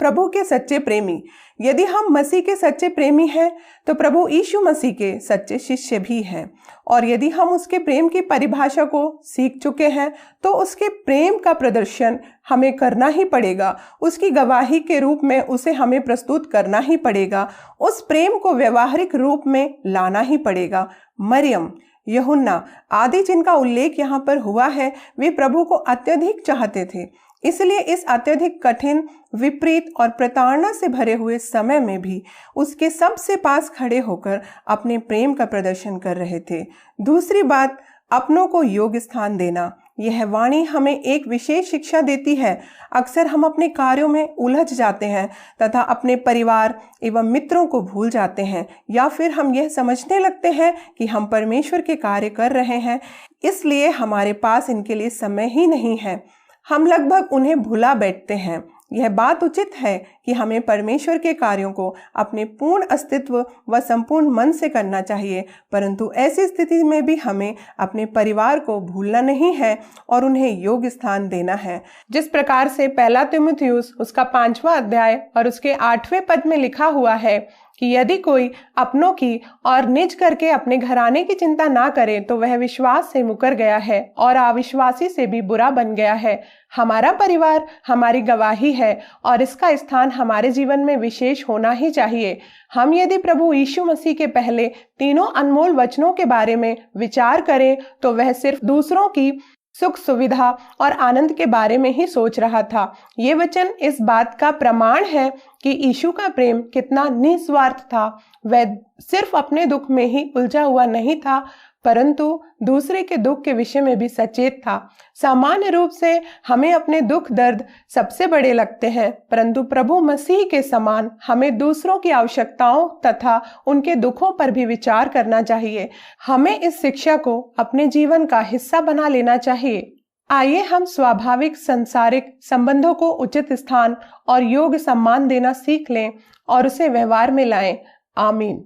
प्रभु के सच्चे प्रेमी, यदि हम मसीह के सच्चे प्रेमी हैं तो प्रभु यीशु मसीह के सच्चे शिष्य भी हैं, और यदि हम उसके प्रेम की परिभाषा को सीख चुके हैं तो उसके प्रेम का प्रदर्शन हमें करना ही पड़ेगा। उसकी गवाही के रूप में उसे हमें प्रस्तुत करना ही पड़ेगा। उस प्रेम को व्यवहारिक रूप में लाना ही पड़ेगा। मरियम, यूहन्ना आदि जिनका उल्लेख यहाँ पर हुआ है, वे प्रभु को अत्यधिक चाहते थे, इसलिए इस अत्यधिक कठिन, विपरीत और प्रताड़ना से भरे हुए समय में भी उसके सबसे पास खड़े होकर अपने प्रेम का प्रदर्शन कर रहे थे। दूसरी बात, अपनों को योग्य स्थान देना। यह वाणी हमें एक विशेष शिक्षा देती है। अक्सर हम अपने कार्यों में उलझ जाते हैं तथा अपने परिवार एवं मित्रों को भूल जाते हैं, या फिर हम यह समझने लगते हैं कि हम परमेश्वर के कार्य कर रहे हैं, इसलिए हमारे पास इनके लिए समय ही नहीं है। हम लगभग उन्हें भुला बैठते हैं। यह बात उचित है कि हमें परमेश्वर के कार्यों को अपने पूर्ण अस्तित्व व संपूर्ण मन से करना चाहिए, परंतु ऐसी स्थिति में भी हमें अपने परिवार को भूलना नहीं है और उन्हें योग्य स्थान देना है। जिस प्रकार से पहला तीमुथियुस उसका 5वां अध्याय और उसके 8वें पद में लिखा हुआ है कि यदि कोई अपनों की और निज करके अपने घराने की चिंता ना करे तो वह विश्वास से मुकर गया है और अविश्वासी से भी बुरा बन गया है। हमारा परिवार हमारी गवाही है और इसका स्थान हमारे जीवन में विशेष होना ही चाहिए। हम यदि प्रभु यीशु मसीह के पहले तीनों अनमोल वचनों के बारे में विचार करें तो वह सिर्फ दूसरों की सुख सुविधा और आनंद के बारे में ही सोच रहा था। ये वचन इस बात का प्रमाण है कि यीशु का प्रेम कितना निस्वार्थ था। वह सिर्फ अपने दुख में ही उलझा हुआ नहीं था, परंतु दूसरे के दुख के विषय में भी सचेत था। सामान्य रूप से हमें अपने दुख दर्द सबसे बड़े लगते हैं, परंतु प्रभु मसीह के समान हमें दूसरों की आवश्यकताओं तथा उनके दुखों पर भी विचार करना चाहिए। हमें इस शिक्षा को अपने जीवन का हिस्सा बना लेना चाहिए। आइए हम स्वाभाविक सांसारिक संबंधों को उचित स्थान और योग्य सम्मान देना सीख लें और उसे व्यवहार में लाएं। आमीन।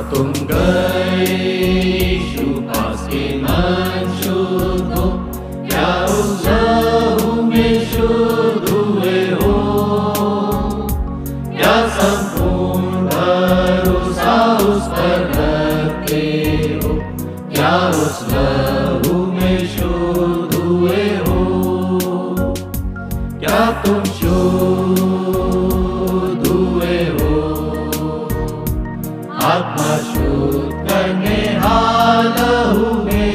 तुम गए यीशु पास के मन शुद्ध हो, क्या उस लहू में शुद्ध हुए हो? क्या संपूर्ण भरोसा उस पर रखते हो? क्या उस लहू में शुद्ध हुए हो? क्या तुम शुद्ध हुए हो? आत्मा शुद्ध करने लहू में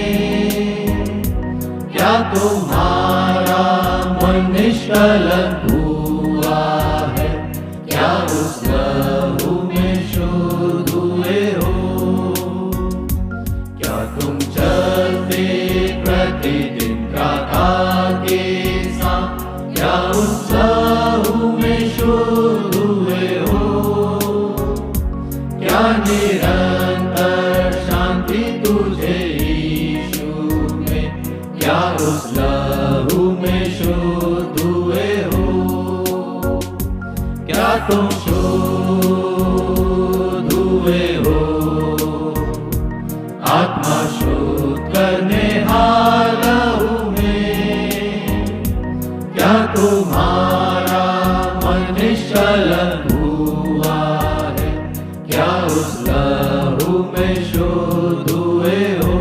क्या तुम्हारा मन निष्कलंक हुआ है? क्या उस लहू में शुद्ध हुए हो? क्या तुम चलते प्रतिदिन प्रार्थना के साथ? क्या उस लहू में शुद्ध हुए हो? क्या निरंतर शांति तुझे यीशु में? क्या उस लहू में शुद्ध हुए हो? क्या तुम शुद्ध हुए हो? आत्मा शुद्ध करने लहू में क्या तुम्हारा मन निष्कलंक हुआ है? क्या उस लहू में शुद्ध हुए हो?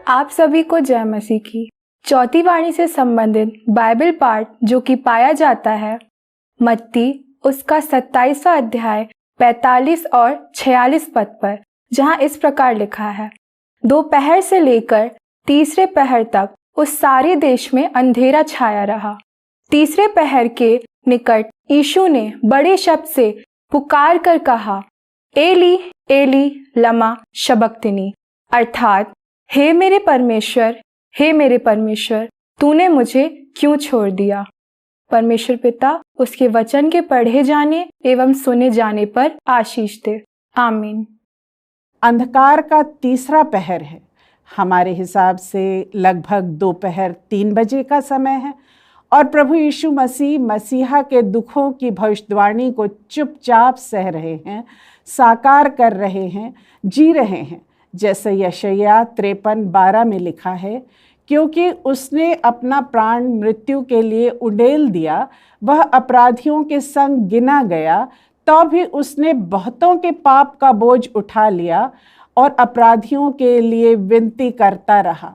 आप सभी को जय मसीह की। चौथी वाणी से संबंधित बाइबल पाठ जो कि पाया जाता है मत्ती उसका 27वां अध्याय 45 और 46 पद पर, जहां इस प्रकार लिखा है, दोपहर से लेकर तीसरे पहर तक उस सारे देश में अंधेरा छाया रहा। तीसरे पहर के निकट यीशु ने बड़े शब्द से पुकार कर कहा, एली एली लमा शबक्तनी, अर्थात हे मेरे परमेश्वर तूने मुझे क्यों छोड़ दिया। परमेश्वर पिता उसके वचन के पढ़े जाने एवं सुने जाने पर आशीष दे। आमीन। अंधकार का तीसरा पहर है। हमारे हिसाब से लगभग दोपहर 3 बजे का समय है और प्रभु यीशु मसीह मसीहा के दुखों की भविष्यवाणी को चुपचाप सह रहे हैं, साकार कर रहे हैं, जी रहे हैं, जैसे यशायाह 53:12 में लिखा है, क्योंकि उसने अपना प्राण मृत्यु के लिए उड़ेल दिया, वह अपराधियों के संग गिना गया, तो भी उसने बहुतों के पाप का बोझ उठा लिया और अपराधियों के लिए विनती करता रहा।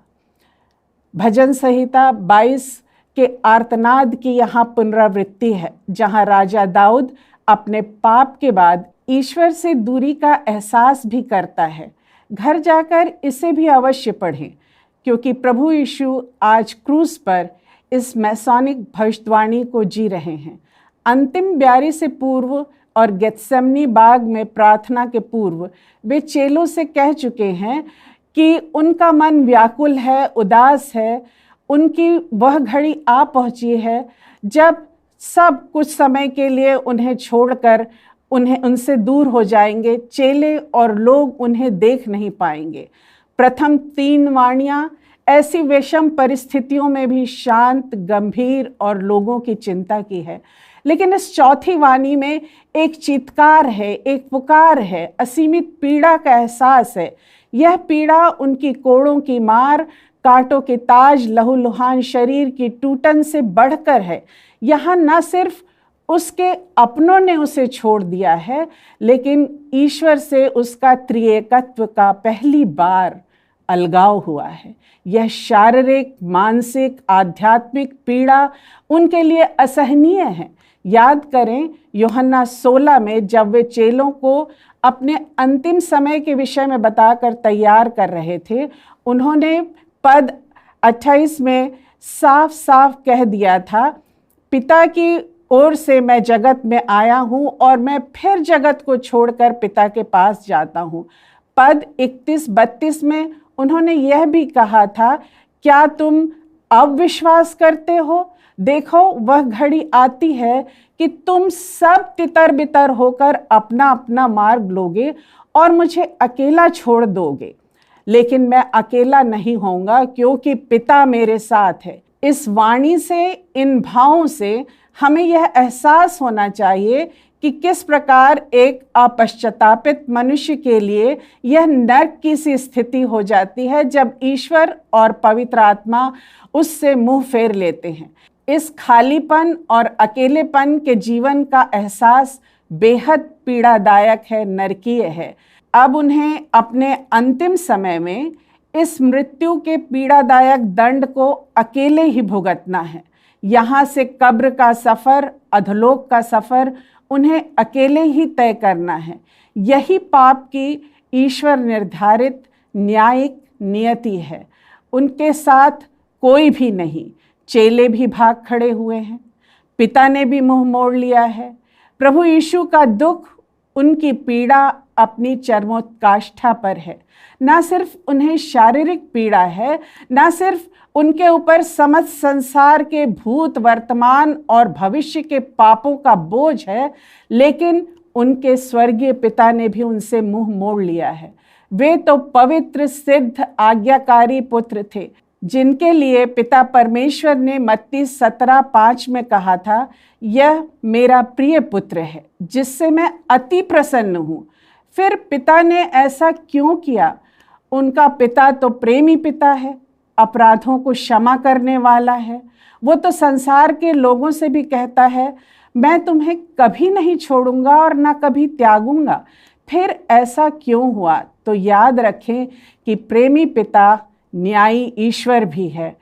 भजन संहिता 22 के आर्तनाद की यहाँ पुनरावृत्ति है, जहाँ राजा दाऊद अपने पाप के बाद ईश्वर से दूरी का एहसास भी करता है। घर जाकर इसे भी अवश्य पढ़ें, क्योंकि प्रभु यीशु आज क्रूस पर इस मैसानिक भविष्यवाणी को जी रहे हैं। अंतिम ब्यारी से पूर्व और गेत्सेमनी बाग में प्रार्थना के पूर्व वे चेलों से कह चुके हैं कि उनका मन व्याकुल है, उदास है। उनकी वह घड़ी आ पहुंची है जब सब कुछ समय के लिए उन्हें छोड़कर उनसे दूर हो जाएंगे। चेले और लोग उन्हें देख नहीं पाएंगे। प्रथम 3 वाणियाँ ऐसी विषम परिस्थितियों में भी शांत, गंभीर और लोगों की चिंता की है, लेकिन इस चौथी वाणी में एक चीत्कार है, एक पुकार है, असीमित पीड़ा का एहसास है। यह पीड़ा उनकी कोड़ों की मार, कांटों के ताज लहूलुहान शरीर की टूटन से बढ़कर है। यहाँ न सिर्फ उसके अपनों ने उसे छोड़ दिया है, लेकिन ईश्वर से उसका त्रिएकत्व का पहली बार अलगाव हुआ है। यह शारीरिक, मानसिक, आध्यात्मिक पीड़ा उनके लिए असहनीय है। याद करें यूहन्ना 16 में जब वे चेलों को अपने अंतिम समय के विषय में बताकर तैयार कर रहे थे, उन्होंने पद 28 में साफ साफ कह दिया था, पिता की ओर से मैं जगत में आया हूँ और मैं फिर जगत को छोड़कर पिता के पास जाता हूँ। पद 31-32 में उन्होंने यह भी कहा था, क्या तुम अब विश्वास करते हो? देखो वह घड़ी आती है कि तुम सब तितर बितर होकर अपना अपना मार्ग लोगे और मुझे अकेला छोड़ दोगे, लेकिन मैं अकेला नहीं होऊंगा क्योंकि पिता मेरे साथ है। इस वाणी से, इन भावों से हमें यह एहसास होना चाहिए कि किस प्रकार एक अपश्चातापित मनुष्य के लिए यह नर्क की सी स्थिति हो जाती है जब ईश्वर और पवित्र आत्मा उससे मुंह फेर लेते हैं। इस खालीपन और अकेलेपन के जीवन का एहसास बेहद पीड़ादायक है, नरकीय है। अब उन्हें अपने अंतिम समय में इस मृत्यु के पीड़ादायक दंड को अकेले ही भुगतना है। यहाँ से कब्र का सफ़र, अधोलोक का सफ़र उन्हें अकेले ही तय करना है। यही पाप की ईश्वर निर्धारित न्यायिक नियति है। उनके साथ कोई भी नहीं। चेले भी भाग खड़े हुए हैं, पिता ने भी मुंह मोड़ लिया है। प्रभु यीशु का दुख, उनकी पीड़ा अपनी चरमोत्काष्ठा पर है। ना सिर्फ उन्हें शारीरिक पीड़ा है, ना सिर्फ उनके ऊपर समस्त संसार के भूत, वर्तमान और भविष्य के पापों का बोझ है, लेकिन उनके स्वर्गीय पिता ने भी उनसे मुंह मोड़ लिया है। वे तो पवित्र, सिद्ध, आज्ञाकारी पुत्र थे, जिनके लिए पिता परमेश्वर ने मत्ती 17:5 में कहा था, यह मेरा प्रिय पुत्र है जिससे मैं अति प्रसन्न हूँ। फिर पिता ने ऐसा क्यों किया? उनका पिता तो प्रेमी पिता है, अपराधों को क्षमा करने वाला है। वो तो संसार के लोगों से भी कहता है, मैं तुम्हें कभी नहीं छोड़ूंगा और ना कभी त्यागूंगा। फिर ऐसा क्यों हुआ? तो याद रखें कि प्रेमी पिता न्यायी ईश्वर भी है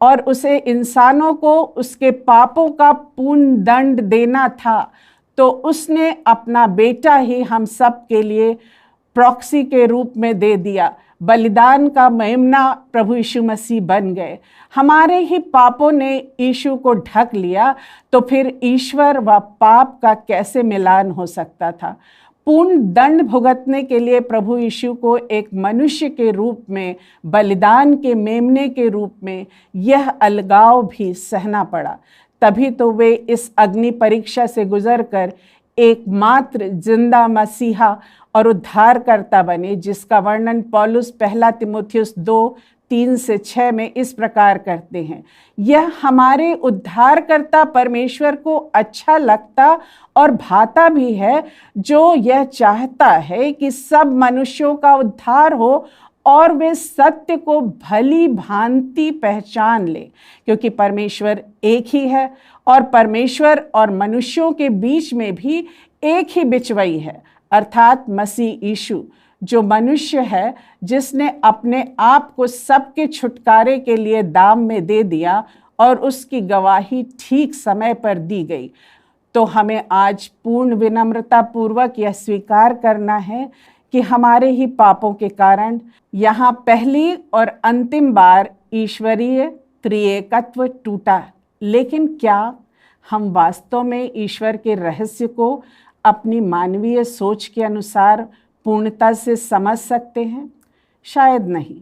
और उसे इंसानों को उसके पापों का पूर्ण दंड देना था, तो उसने अपना बेटा ही हम सब के लिए प्रॉक्सी के रूप में दे दिया। बलिदान का मेमना प्रभु यीशु मसीह बन गए। हमारे ही पापों ने यीशु को ढक लिया, तो फिर ईश्वर व पाप का कैसे मिलान हो सकता था? पूर्ण दंड भुगतने के लिए प्रभु यीशु को एक मनुष्य के रूप में, बलिदान के मेमने के रूप में यह अलगाव भी सहना पड़ा। तभी तो वे इस अग्नि परीक्षा से गुजरकर एकमात्र जिंदा मसीहा और उद्धारकर्ता बने, जिसका वर्णन पौलुस 1 तिमुथियुस 2:3-6 में इस प्रकार करते हैं। यह हमारे उद्धारकर्ता परमेश्वर को अच्छा लगता और भाता भी है, जो यह चाहता है कि सब मनुष्यों का उद्धार हो और वे सत्य को भली भांति पहचान ले, क्योंकि परमेश्वर एक ही है और परमेश्वर और मनुष्यों के बीच में भी एक ही बिचवई है, अर्थात मसीह यीशु, जो मनुष्य है, जिसने अपने आप को सबके छुटकारे के लिए दाम में दे दिया और उसकी गवाही ठीक समय पर दी गई। तो हमें आज पूर्ण विनम्रता पूर्वक यह स्वीकार करना है कि हमारे ही पापों के कारण यहाँ पहली और अंतिम बार ईश्वरीय त्रिएकत्व टूटा। लेकिन क्या हम वास्तव में ईश्वर के रहस्य को अपनी मानवीय सोच के अनुसार पूर्णता से समझ सकते हैं? शायद नहीं।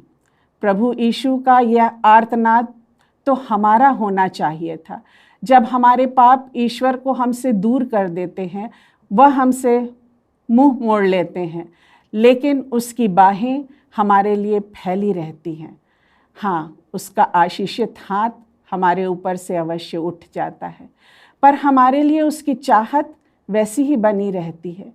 प्रभु यीशु का यह आर्तनाद तो हमारा होना चाहिए था। जब हमारे पाप ईश्वर को हमसे दूर कर देते हैं, वह हमसे मुंह मोड़ लेते हैं, लेकिन उसकी बाहें हमारे लिए फैली रहती हैं। हाँ, उसका आशीषित हाथ हमारे ऊपर से अवश्य उठ जाता है, पर हमारे लिए उसकी चाहत वैसी ही बनी रहती है।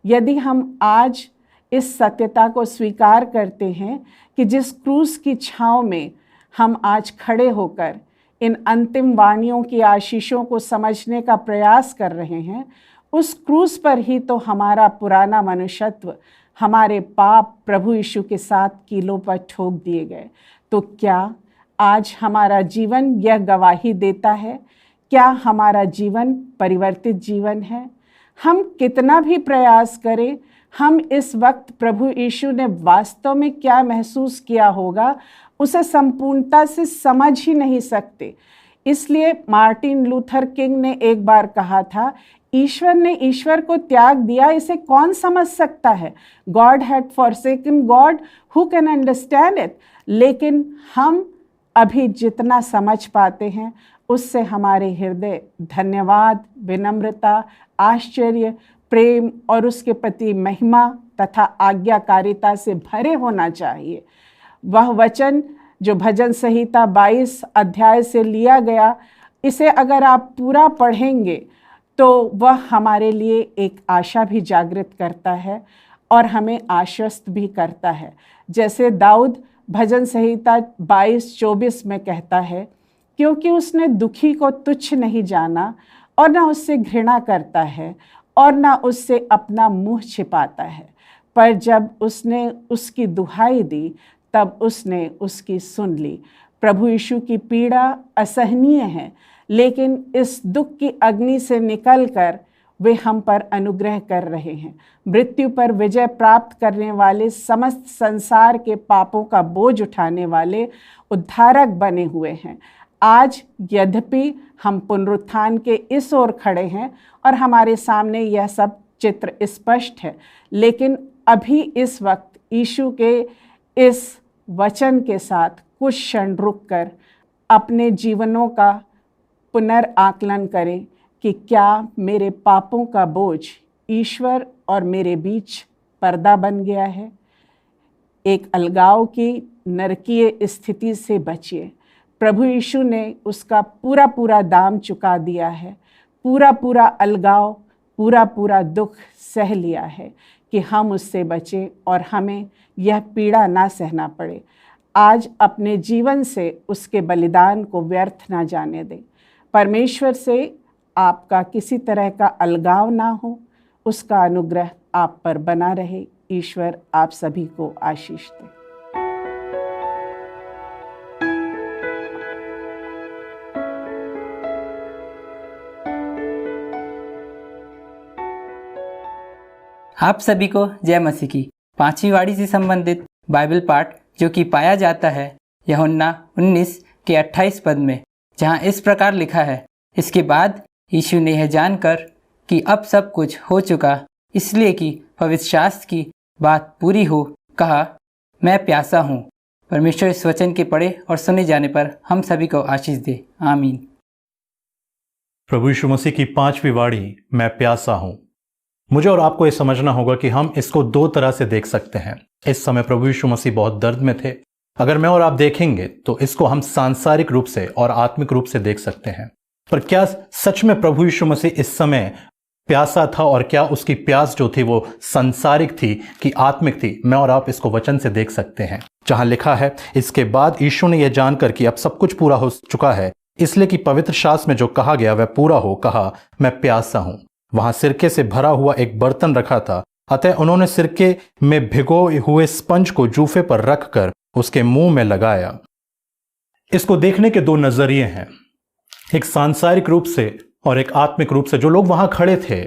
यदि हम आज इस सत्यता को स्वीकार करते हैं कि जिस क्रूस की छांव में हम आज खड़े होकर इन अंतिम वाणियों की आशीषों को समझने का प्रयास कर रहे हैं, उस क्रूस पर ही तो हमारा पुराना मनुष्यत्व, हमारे पाप प्रभु यीशु के साथ कीलों पर ठोक दिए गए। तो क्या आज हमारा जीवन यह गवाही देता है? क्या हमारा जीवन परिवर्तित जीवन है? हम कितना भी प्रयास करें, हम इस वक्त प्रभु यीशु ने वास्तव में क्या महसूस किया होगा उसे संपूर्णता से समझ ही नहीं सकते। इसलिए मार्टिन लूथर किंग ने एक बार कहा था, ईश्वर ने ईश्वर को त्याग दिया, इसे कौन समझ सकता है? God had forsaken God, who can understand it. लेकिन हम अभी जितना समझ पाते हैं उससे हमारे हृदय धन्यवाद, विनम्रता, आश्चर्य, प्रेम और उसके प्रति महिमा तथा आज्ञाकारिता से भरे होना चाहिए। वह वचन जो भजन संहिता 22 अध्याय से लिया गया, इसे अगर आप पूरा पढ़ेंगे तो वह हमारे लिए एक आशा भी जागृत करता है और हमें आश्वस्त भी करता है। जैसे दाऊद भजन संहिता 22-24 में कहता है, क्योंकि उसने दुखी को तुच्छ नहीं जाना और न उससे घृणा करता है और न उससे अपना मुंह छिपाता है, पर जब उसने उसकी दुहाई दी तब उसने उसकी सुन ली। प्रभु यीशु की पीड़ा असहनीय है, लेकिन इस दुख की अग्नि से निकलकर वे हम पर अनुग्रह कर रहे हैं। मृत्यु पर विजय प्राप्त करने वाले, समस्त संसार के पापों का बोझ उठाने वाले उद्धारक बने हुए हैं। आज यद्यपि हम पुनरुत्थान के इस ओर खड़े हैं और हमारे सामने यह सब चित्र स्पष्ट है, लेकिन अभी इस वक्त यीशु के इस वचन के साथ कुछ क्षण रुककर अपने जीवनों का पुनर्आकलन करें कि क्या मेरे पापों का बोझ ईश्वर और मेरे बीच पर्दा बन गया है। एक अलगाव की नरकीय स्थिति से बचिए। प्रभु यीशु ने उसका पूरा पूरा दाम चुका दिया है, पूरा पूरा अलगाव, पूरा पूरा दुख सह लिया है कि हम उससे बचें और हमें यह पीड़ा ना सहना पड़े। आज अपने जीवन से उसके बलिदान को व्यर्थ ना जाने दें। परमेश्वर से आपका किसी तरह का अलगाव ना हो, उसका अनुग्रह आप पर बना रहे। ईश्वर आप सभी को आशीष दे। आप सभी को जय मसीह की। पांचवी वाणी से संबंधित बाइबल पाठ जो कि पाया जाता है यूहन्ना 19 के 28 पद में, जहां इस प्रकार लिखा है, इसके बाद यीशु ने यह जानकर कि अब सब कुछ हो चुका, इसलिए कि पवित्र शास्त्र की बात पूरी हो, कहा, मैं प्यासा हूँ। परमेश्वर इस वचन के पढ़े और सुने जाने पर हम सभी को आशीष दे। आमीन। प्रभु यीशु मसीह की पांचवी वाणी, मैं प्यासा हूँ। मुझे और आपको ये समझना होगा कि हम इसको दो तरह से देख सकते हैं। इस समय प्रभु यीशु मसीह बहुत दर्द में थे। अगर मैं और आप देखेंगे तो इसको हम सांसारिक रूप से और आत्मिक रूप से देख सकते हैं। पर क्या सच में प्रभु यीशु मसीह इस समय प्यासा था, और क्या उसकी प्यास जो थी वो सांसारिक थी कि आत्मिक थी? मैं और आप इसको वचन से देख सकते हैं, जहां लिखा है, इसके बाद यीशु ने यह जानकर कि अब सब कुछ पूरा हो चुका है, इसलिए कि पवित्र शास्त्र में जो कहा गया वह पूरा हो, कहा, मैं प्यासा हूं। वहां सिरके से भरा हुआ एक बर्तन रखा था, अतः उन्होंने सिरके में भिगोए हुए स्पंज को जूफे पर रखकर उसके मुंह में लगाया। इसको देखने के दो नजरिए हैं, एक सांसारिक रूप से और एक आत्मिक रूप से। जो लोग वहां खड़े थे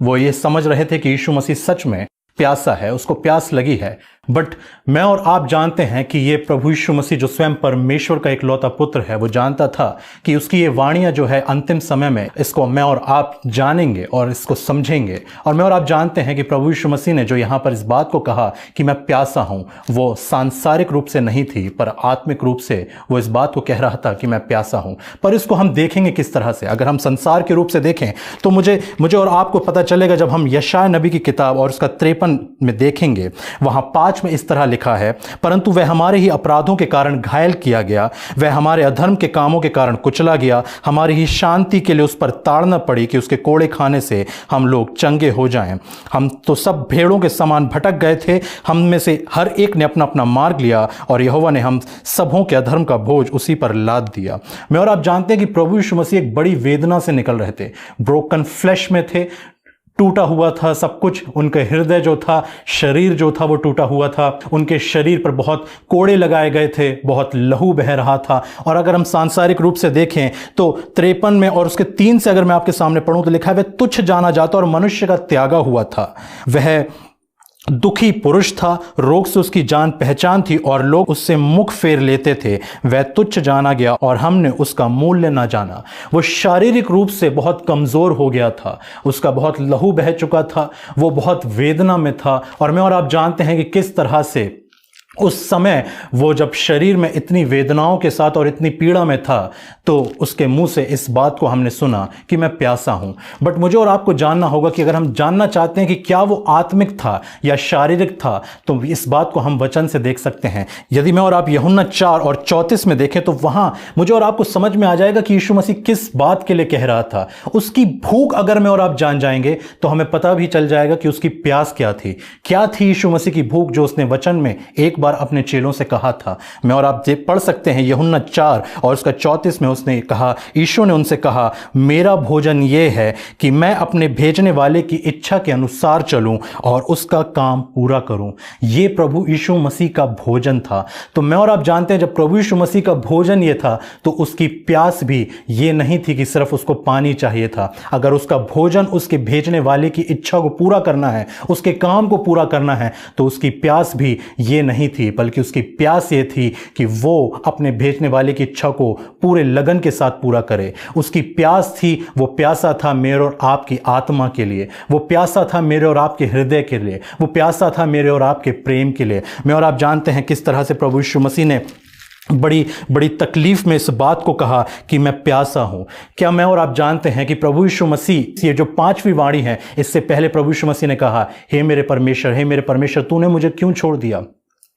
वो ये समझ रहे थे कि यीशु मसीह सच में प्यासा है, उसको प्यास लगी है। बट मैं और आप जानते हैं कि ये प्रभु यीशु मसीह जो स्वयं परमेश्वर का इकलौता पुत्र है, वो जानता था कि उसकी ये वाणियां जो है अंतिम समय में इसको मैं और आप जानेंगे और इसको समझेंगे। और मैं और आप जानते हैं कि प्रभु यीशु मसीह ने जो यहाँ पर इस बात को कहा कि मैं प्यासा हूं, वो सांसारिक रूप से नहीं थी, पर आत्मिक रूप से वो इस बात को कह रहा था कि मैं प्यासा हूं। पर इसको हम देखेंगे किस तरह से? अगर हम संसार के रूप से देखें तो मुझे और आपको पता चलेगा, जब हम यशायाह नबी की किताब और उसका 53 में देखेंगे, वहां 5 5 में इस तरह लिखा है, परंतु वह हमारे ही अपराधों के कारण घायल किया गया, वह हमारे अधर्म के कामों के कारण कुचला गया, हमारी ही शांति के लिए उस पर ताड़ना पड़ी कि उसके कोड़े खाने से हम लोग चंगे हो जाएं। हम तो सब भेड़ों के समान भटक गए थे, हम में से हर एक ने अपना अपना मार्ग लिया और यहोवा ने हम सबों के अधर्म का बोझ उसी पर लाद दिया। मैं और आप जानते हैं कि प्रभु यीशु मसीह एक बड़ी वेदना से निकल रहे थे, ब्रोकन फ्लैश में थे, टूटा हुआ था सब कुछ, उनके हृदय जो था, शरीर जो था वो टूटा हुआ था, उनके शरीर पर बहुत कोड़े लगाए गए थे, बहुत लहू बह रहा था। और अगर हम सांसारिक रूप से देखें तो 53 में और उसके 3 से अगर मैं आपके सामने पढ़ूं तो लिखा है, वह तुच्छ जाना जाता और मनुष्य का त्यागा हुआ था, वह दुखी पुरुष था, रोग से उसकी जान पहचान थी और लोग उससे मुख फेर लेते थे, वह तुच्छ जाना गया और हमने उसका मूल्य ना जाना। वो शारीरिक रूप से बहुत कमज़ोर हो गया था, उसका बहुत लहू बह चुका था, वो बहुत वेदना में था। और मैं और आप जानते हैं कि किस तरह से उस समय वो जब शरीर में इतनी वेदनाओं के साथ और इतनी पीड़ा में था तो उसके मुंह से इस बात को हमने सुना कि मैं प्यासा हूं। बट मुझे और आपको जानना होगा कि अगर हम जानना चाहते हैं कि क्या वो आत्मिक था या शारीरिक था तो इस बात को हम वचन से देख सकते हैं। यदि मैं और आप यूहन्ना 4 और 34 में देखें तो वहां मुझे और आपको समझ में आ जाएगा कि यीशु मसीह किस बात के लिए कह रहा था। उसकी भूख अगर मैं और आप जान जाएंगे तो हमें पता भी चल जाएगा कि उसकी प्यास क्या थी यीशु मसीह की भूख, जो उसने वचन में एक बार अपने चेलों से कहा था। मैं और आप पढ़ सकते हैं यूहन्ना 4 और उसका 34 में उसने कहा, यीशु ने उनसे कहा, मेरा भोजन ये है कि मैं अपने भेजने वाले की इच्छा के अनुसार चलूं और उसका काम पूरा करूं। ये प्रभु यीशु मसीह का भोजन था। तो मैं और आप जानते हैं जब प्रभु यीशु मसीह का भोजन ये था तो उसकी प्यास भी ये नहीं थी कि सिर्फ उसको पानी चाहिए था। अगर उसका भोजन उसके भेजने वाले की इच्छा को पूरा करना है, उसके काम को पूरा करना है, तो उसकी प्यास भी ये नहीं थी, बल्कि उसकी प्यास ये थी कि वो अपने भेजने वाले की इच्छा को पूरे लगन के साथ पूरा करे। उसकी प्यास थी, वो प्यासा था मेरे और आपकी आत्मा के लिए, वो प्यासा था मेरे और आपके हृदय के लिए, वो प्यासा था मेरे और आपके प्रेम के लिए। मैं और आप जानते हैं किस तरह से प्रभु यीशु मसीह ने बड़ी बड़ी तकलीफ में इस बात को कहा कि मैं प्यासा हूं। क्या मैं और आप जानते हैं कि प्रभु यीशु मसीह, ये जो 5वीं वाणी है, इससे पहले प्रभु यीशु मसीह ने कहा, हे मेरे परमेश्वर, तूने मुझे क्यों छोड़ दिया।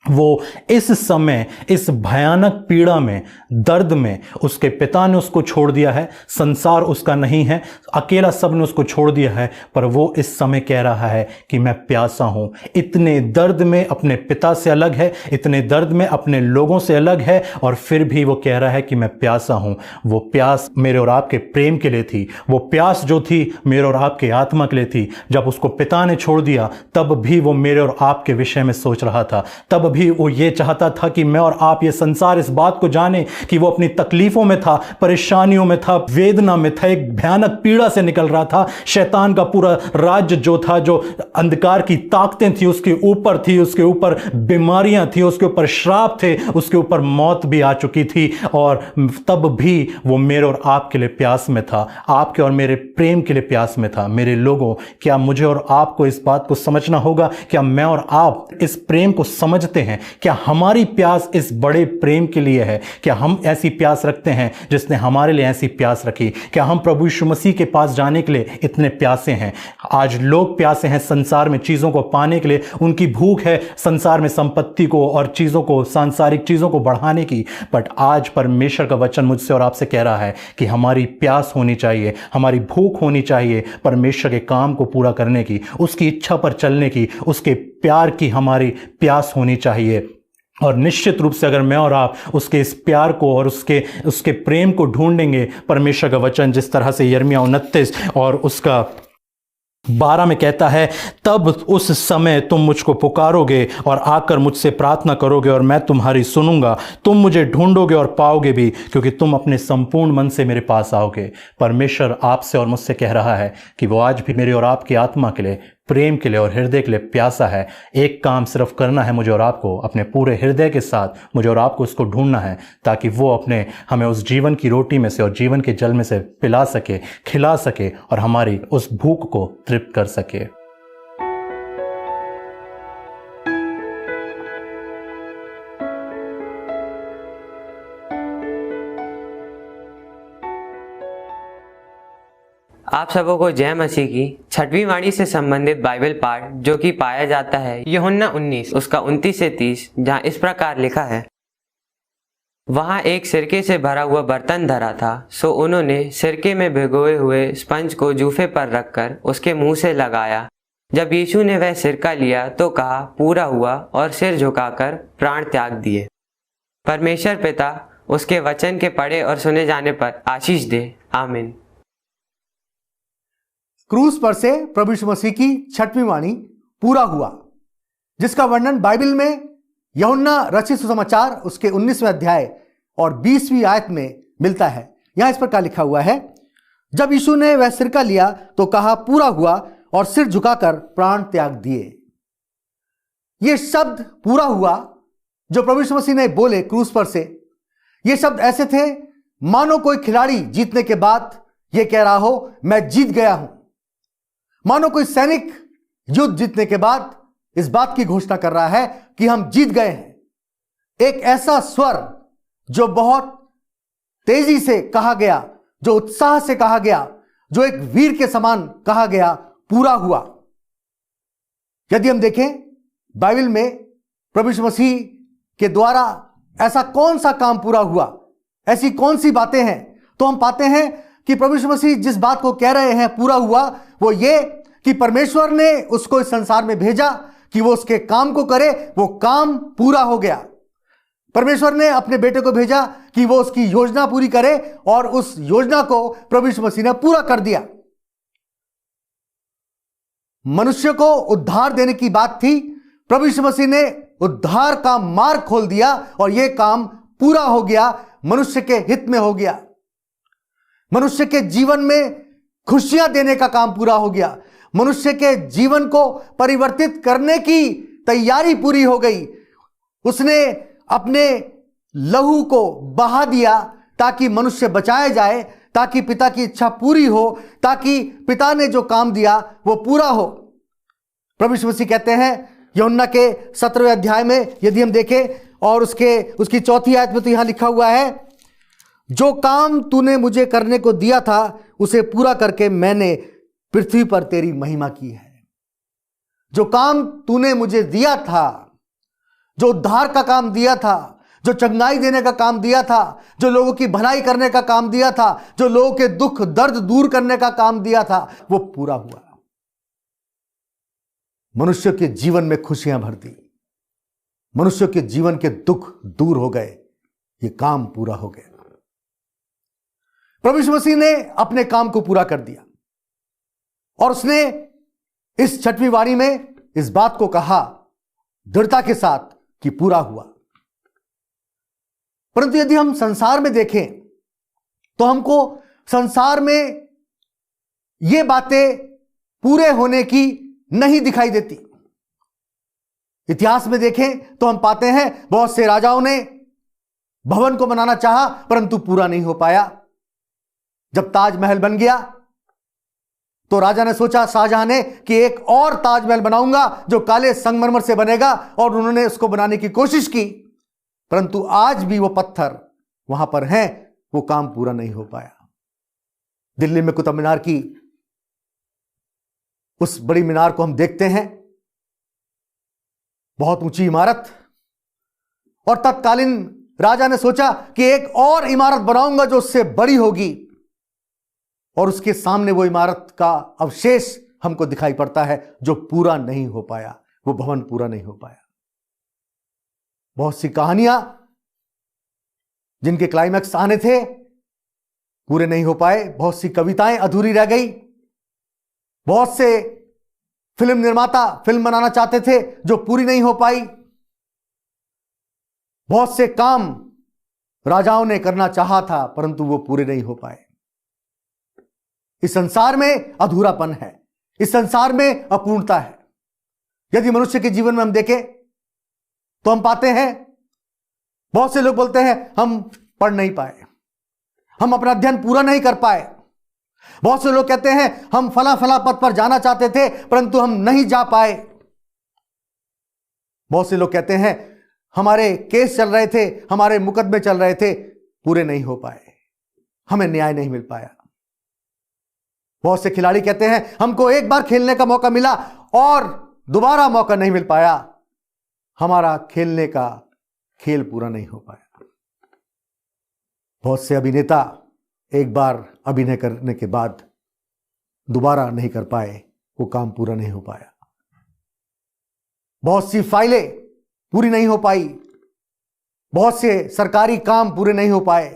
वो इस समय इस भयानक पीड़ा में, दर्द में, उसके पिता ने उसको छोड़ दिया है, संसार उसका नहीं है, अकेला सब ने उसको छोड़ दिया है, पर वो इस समय कह रहा है कि मैं प्यासा हूं। इतने दर्द में अपने पिता से अलग है, इतने दर्द में अपने लोगों से अलग है, और फिर भी वो कह रहा है कि मैं प्यासा हूं। वो प्यास मेरे और आपके प्रेम के लिए थी, वो प्यास जो थी मेरे और आपके आत्मा के लिए थी। जब उसको पिता ने छोड़ दिया तब भी वो मेरे और आपके विषय में सोच रहा था, तब भी वो ये चाहता था कि मैं और आप, ये संसार इस बात को जाने कि वो अपनी तकलीफों में था, परेशानियों में था, वेदना में था, एक भयानक पीड़ा से निकल रहा था। शैतान का पूरा राज्य जो था, जो अंधकार की ताकतें थी उसके ऊपर थी, उसके ऊपर बीमारियां थी, उसके ऊपर श्राप थे, उसके ऊपर मौत भी आ चुकी थी, और तब भी वो मेरे और आपके लिए प्यास में था, आपके और मेरे प्रेम के लिए प्यास में था। मेरे लोगों, क्या मुझे और आपको इस बात को समझना होगा? क्या मैं और आप इस प्रेम को समझते हैं? क्या हमारी प्यास इस बड़े प्रेम के लिए है? क्या हम ऐसी प्यास रखते हैं जिसने हमारे लिए ऐसी प्यास रखी? क्या हम प्रभु यीशु मसीह के पास जाने के लिए इतने प्यासे हैं? आज लोग प्यासे हैं संसार में चीजों को पाने के लिए, उनकी भूख है संसार में संपत्ति को और चीजों को, सांसारिक चीजों को बढ़ाने की। बट आज परमेश्वर का वचन मुझसे और आपसे कह रहा है कि हमारी प्यास होनी चाहिए, हमारी भूख होनी चाहिए परमेश्वर के काम को पूरा करने की, उसकी इच्छा पर चलने की, उसके प्यार की हमारी प्यास होनी चाहिए। और निश्चित रूप से अगर मैं और आप उसके इस प्यार को और उसके प्रेम को ढूंढेंगे, परमेश्वर का वचन जिस तरह से यिर्मयाह 29 और उसका 12 में कहता है, तब उस समय तुम मुझको पुकारोगे और आकर मुझसे प्रार्थना करोगे और मैं तुम्हारी सुनूंगा। तुम मुझे ढूंढोगे और पाओगे भी, क्योंकि तुम अपने संपूर्ण मन से मेरे पास आओगे। परमेश्वर आपसे और मुझसे कह रहा है कि वो आज भी मेरे और आपकी आत्मा के लिए, प्रेम के लिए और हृदय के लिए प्यासा है। एक काम सिर्फ करना है मुझे और आपको, अपने पूरे हृदय के साथ मुझे और आपको उसको ढूंढना है, ताकि वो हमें उस जीवन की रोटी में से और जीवन के जल में से पिला सके, खिला सके और हमारी उस भूख को तृप्त कर सके। आप सबों को जय मसीह की छठवीं वाणी से संबंधित बाइबल पाठ जो कि पाया जाता है यूहन्ना 19 उसका 29 से 30, जहाँ इस प्रकार लिखा है, वहाँ एक सिरके से भरा हुआ बर्तन धरा था, सो उन्होंने सिरके में भिगोए हुए स्पंज को जूफे पर रखकर उसके मुंह से लगाया। जब यीशु ने वह सिरका लिया तो कहा, पूरा हुआ, और सिर झुकाकर प्राण त्याग दिए। परमेश्वर पिता उसके वचन के पढ़े और सुने जाने पर आशीष दे। आमीन। क्रूस पर से प्रभु यीशु मसीह की छठवीं वाणी पूरा हुआ, जिसका वर्णन बाइबल में यूहन्ना रचित सुसमाचार उसके 19वें अध्याय और 20वीं आयत में मिलता है। यहां इस प्रकार लिखा हुआ है, जब यीशु ने वह सिरका लिया तो कहा, पूरा हुआ, और सिर झुकाकर प्राण त्याग दिए। ये शब्द पूरा हुआ जो प्रभु यीशु मसीह ने बोले क्रूस पर से, ये शब्द ऐसे थे मानो कोई खिलाड़ी जीतने के बाद ये कह रहा हो, मैं जीत गया हूं। मानो कोई सैनिक युद्ध जीतने के बाद इस बात की घोषणा कर रहा है कि हम जीत गए हैं। एक ऐसा स्वर जो बहुत तेजी से कहा गया, जो उत्साह से कहा गया, जो एक वीर के समान कहा गया, पूरा हुआ। यदि हम देखें बाइबल में प्रभु यीशु मसीह के द्वारा ऐसा कौन सा काम पूरा हुआ, ऐसी कौन सी बातें हैं, तो हम पाते हैं कि प्रभु यीशु मसीह जिस बात को कह रहे हैं पूरा हुआ, वो ये कि परमेश्वर ने उसको इस संसार में भेजा कि वो उसके काम को करे, वो काम पूरा हो गया। परमेश्वर ने अपने बेटे को भेजा कि वो उसकी योजना पूरी करे, और उस योजना को प्रभु यीशु मसीह ने पूरा कर दिया। मनुष्य को उद्धार देने की बात थी, प्रभु यीशु मसीह ने उद्धार का मार्ग खोल दिया और यह काम पूरा हो गया, मनुष्य के हित में हो गया। मनुष्य के जीवन में खुशियां देने का काम पूरा हो गया। मनुष्य के जीवन को परिवर्तित करने की तैयारी पूरी हो गई। उसने अपने लहू को बहा दिया ताकि मनुष्य बचाया जाए, ताकि पिता की इच्छा पूरी हो, ताकि पिता ने जो काम दिया वो पूरा हो। प्रभु यीशु मसीह कहते हैं यूहन्ना के 17वें अध्याय में, यदि हम देखें और उसकी 4थी आयत में, तो यहां लिखा हुआ है, जो काम तूने मुझे करने को दिया था उसे पूरा करके मैंने पृथ्वी पर तेरी महिमा की है। जो काम तूने मुझे दिया था, जो उद्धार का काम दिया था, जो चंगाई देने का काम दिया था, जो लोगों की भलाई करने का काम दिया था, जो लोगों के दुख दर्द दूर करने का काम दिया था, वो पूरा हुआ। मनुष्य के जीवन में खुशियां भर दी, मनुष्य के जीवन के दुख दूर हो गए, ये काम पूरा हो गया। प्रभु यीशु मसीह ने अपने काम को पूरा कर दिया और उसने इस छठवीं वाणी में इस बात को कहा दृढ़ता के साथ कि पूरा हुआ। परंतु यदि हम संसार में देखें तो हमको संसार में ये बातें पूरे होने की नहीं दिखाई देती। इतिहास में देखें तो हम पाते हैं बहुत से राजाओं ने भवन को बनाना चाहा परंतु पूरा नहीं हो पाया। जब ताजमहल बन गया तो राजा ने सोचा, शाहजहां ने, कि एक और ताजमहल बनाऊंगा जो काले संगमरमर से बनेगा, और उन्होंने उसको बनाने की कोशिश की, परंतु आज भी वो पत्थर वहां पर हैं, वो काम पूरा नहीं हो पाया। दिल्ली में कुतुब मीनार की उस बड़ी मीनार को हम देखते हैं, बहुत ऊंची इमारत, और तत्कालीन राजा ने सोचा कि एक और इमारत बनाऊंगा जो उससे बड़ी होगी, और उसके सामने वो इमारत का अवशेष हमको दिखाई पड़ता है जो पूरा नहीं हो पाया, वो भवन पूरा नहीं हो पाया। बहुत सी कहानियां जिनके क्लाइमैक्स आने थे पूरे नहीं हो पाए, बहुत सी कविताएं अधूरी रह गई, बहुत से फिल्म निर्माता फिल्म बनाना चाहते थे जो पूरी नहीं हो पाई, बहुत से काम राजाओं ने करना चाहा था परंतु वो पूरे नहीं हो पाए। इस संसार में अधूरापन है, इस संसार में अपूर्णता है। यदि मनुष्य के जीवन में हम देखें तो हम पाते हैं बहुत से लोग बोलते हैं हम पढ़ नहीं पाए, हम अपना अध्ययन पूरा नहीं कर पाए। बहुत से लोग कहते हैं हम फला फला पद पर जाना चाहते थे परंतु हम नहीं जा पाए। बहुत से लोग कहते हैं हमारे केस चल रहे थे, हमारे मुकदमे चल रहे थे, पूरे नहीं हो पाए, हमें न्याय नहीं मिल पाया। बहुत से खिलाड़ी कहते हैं हमको एक बार खेलने का मौका मिला और दोबारा मौका नहीं मिल पाया, हमारा खेलने का खेल पूरा नहीं हो पाया। बहुत से अभिनेता एक बार अभिनय करने के बाद दोबारा नहीं कर पाए, वो काम पूरा नहीं हो पाया। बहुत सी फाइलें पूरी नहीं हो पाई, बहुत से सरकारी काम पूरे नहीं हो पाए,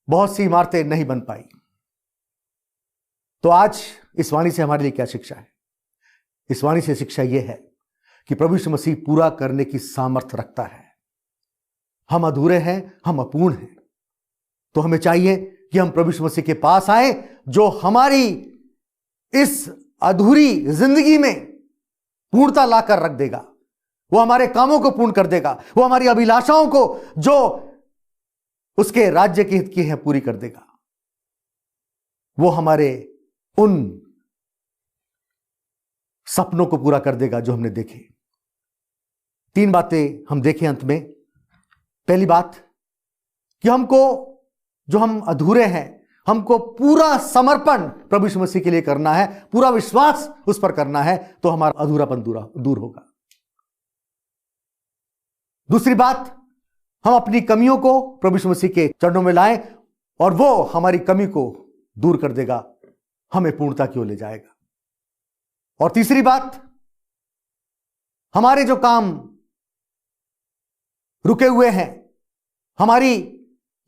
बहुत सी इमारतें नहीं बन पाई। तो आज इस वाणी से हमारे लिए क्या शिक्षा है? इस वाणी से शिक्षा यह है कि प्रभु यीशु मसीह पूरा करने की सामर्थ्य रखता है। हम अधूरे हैं, हम अपूर्ण हैं, तो हमें चाहिए कि हम प्रभु यीशु मसीह के पास आए, जो हमारी इस अधूरी जिंदगी में पूर्णता लाकर रख देगा। वो हमारे कामों को पूर्ण कर देगा, वो हमारी अभिलाषाओं को जो उसके राज्य के हित की है पूरी कर देगा। वो हमारे उन सपनों को पूरा कर देगा जो हमने देखे। 3 बातें हम देखें अंत में। पहली बात कि हमको, जो हम अधूरे हैं, हमको पूरा समर्पण प्रभु यीशु मसीह के लिए करना है, पूरा विश्वास उस पर करना है, तो हमारा अधूरापन दूर होगा। दूसरी बात, हम अपनी कमियों को प्रभु यीशु मसीह के चरणों में लाएं और वो हमारी कमी को दूर कर देगा, हमें पूर्णता की ओर ले जाएगा। और तीसरी बात, हमारे जो काम रुके हुए हैं, हमारी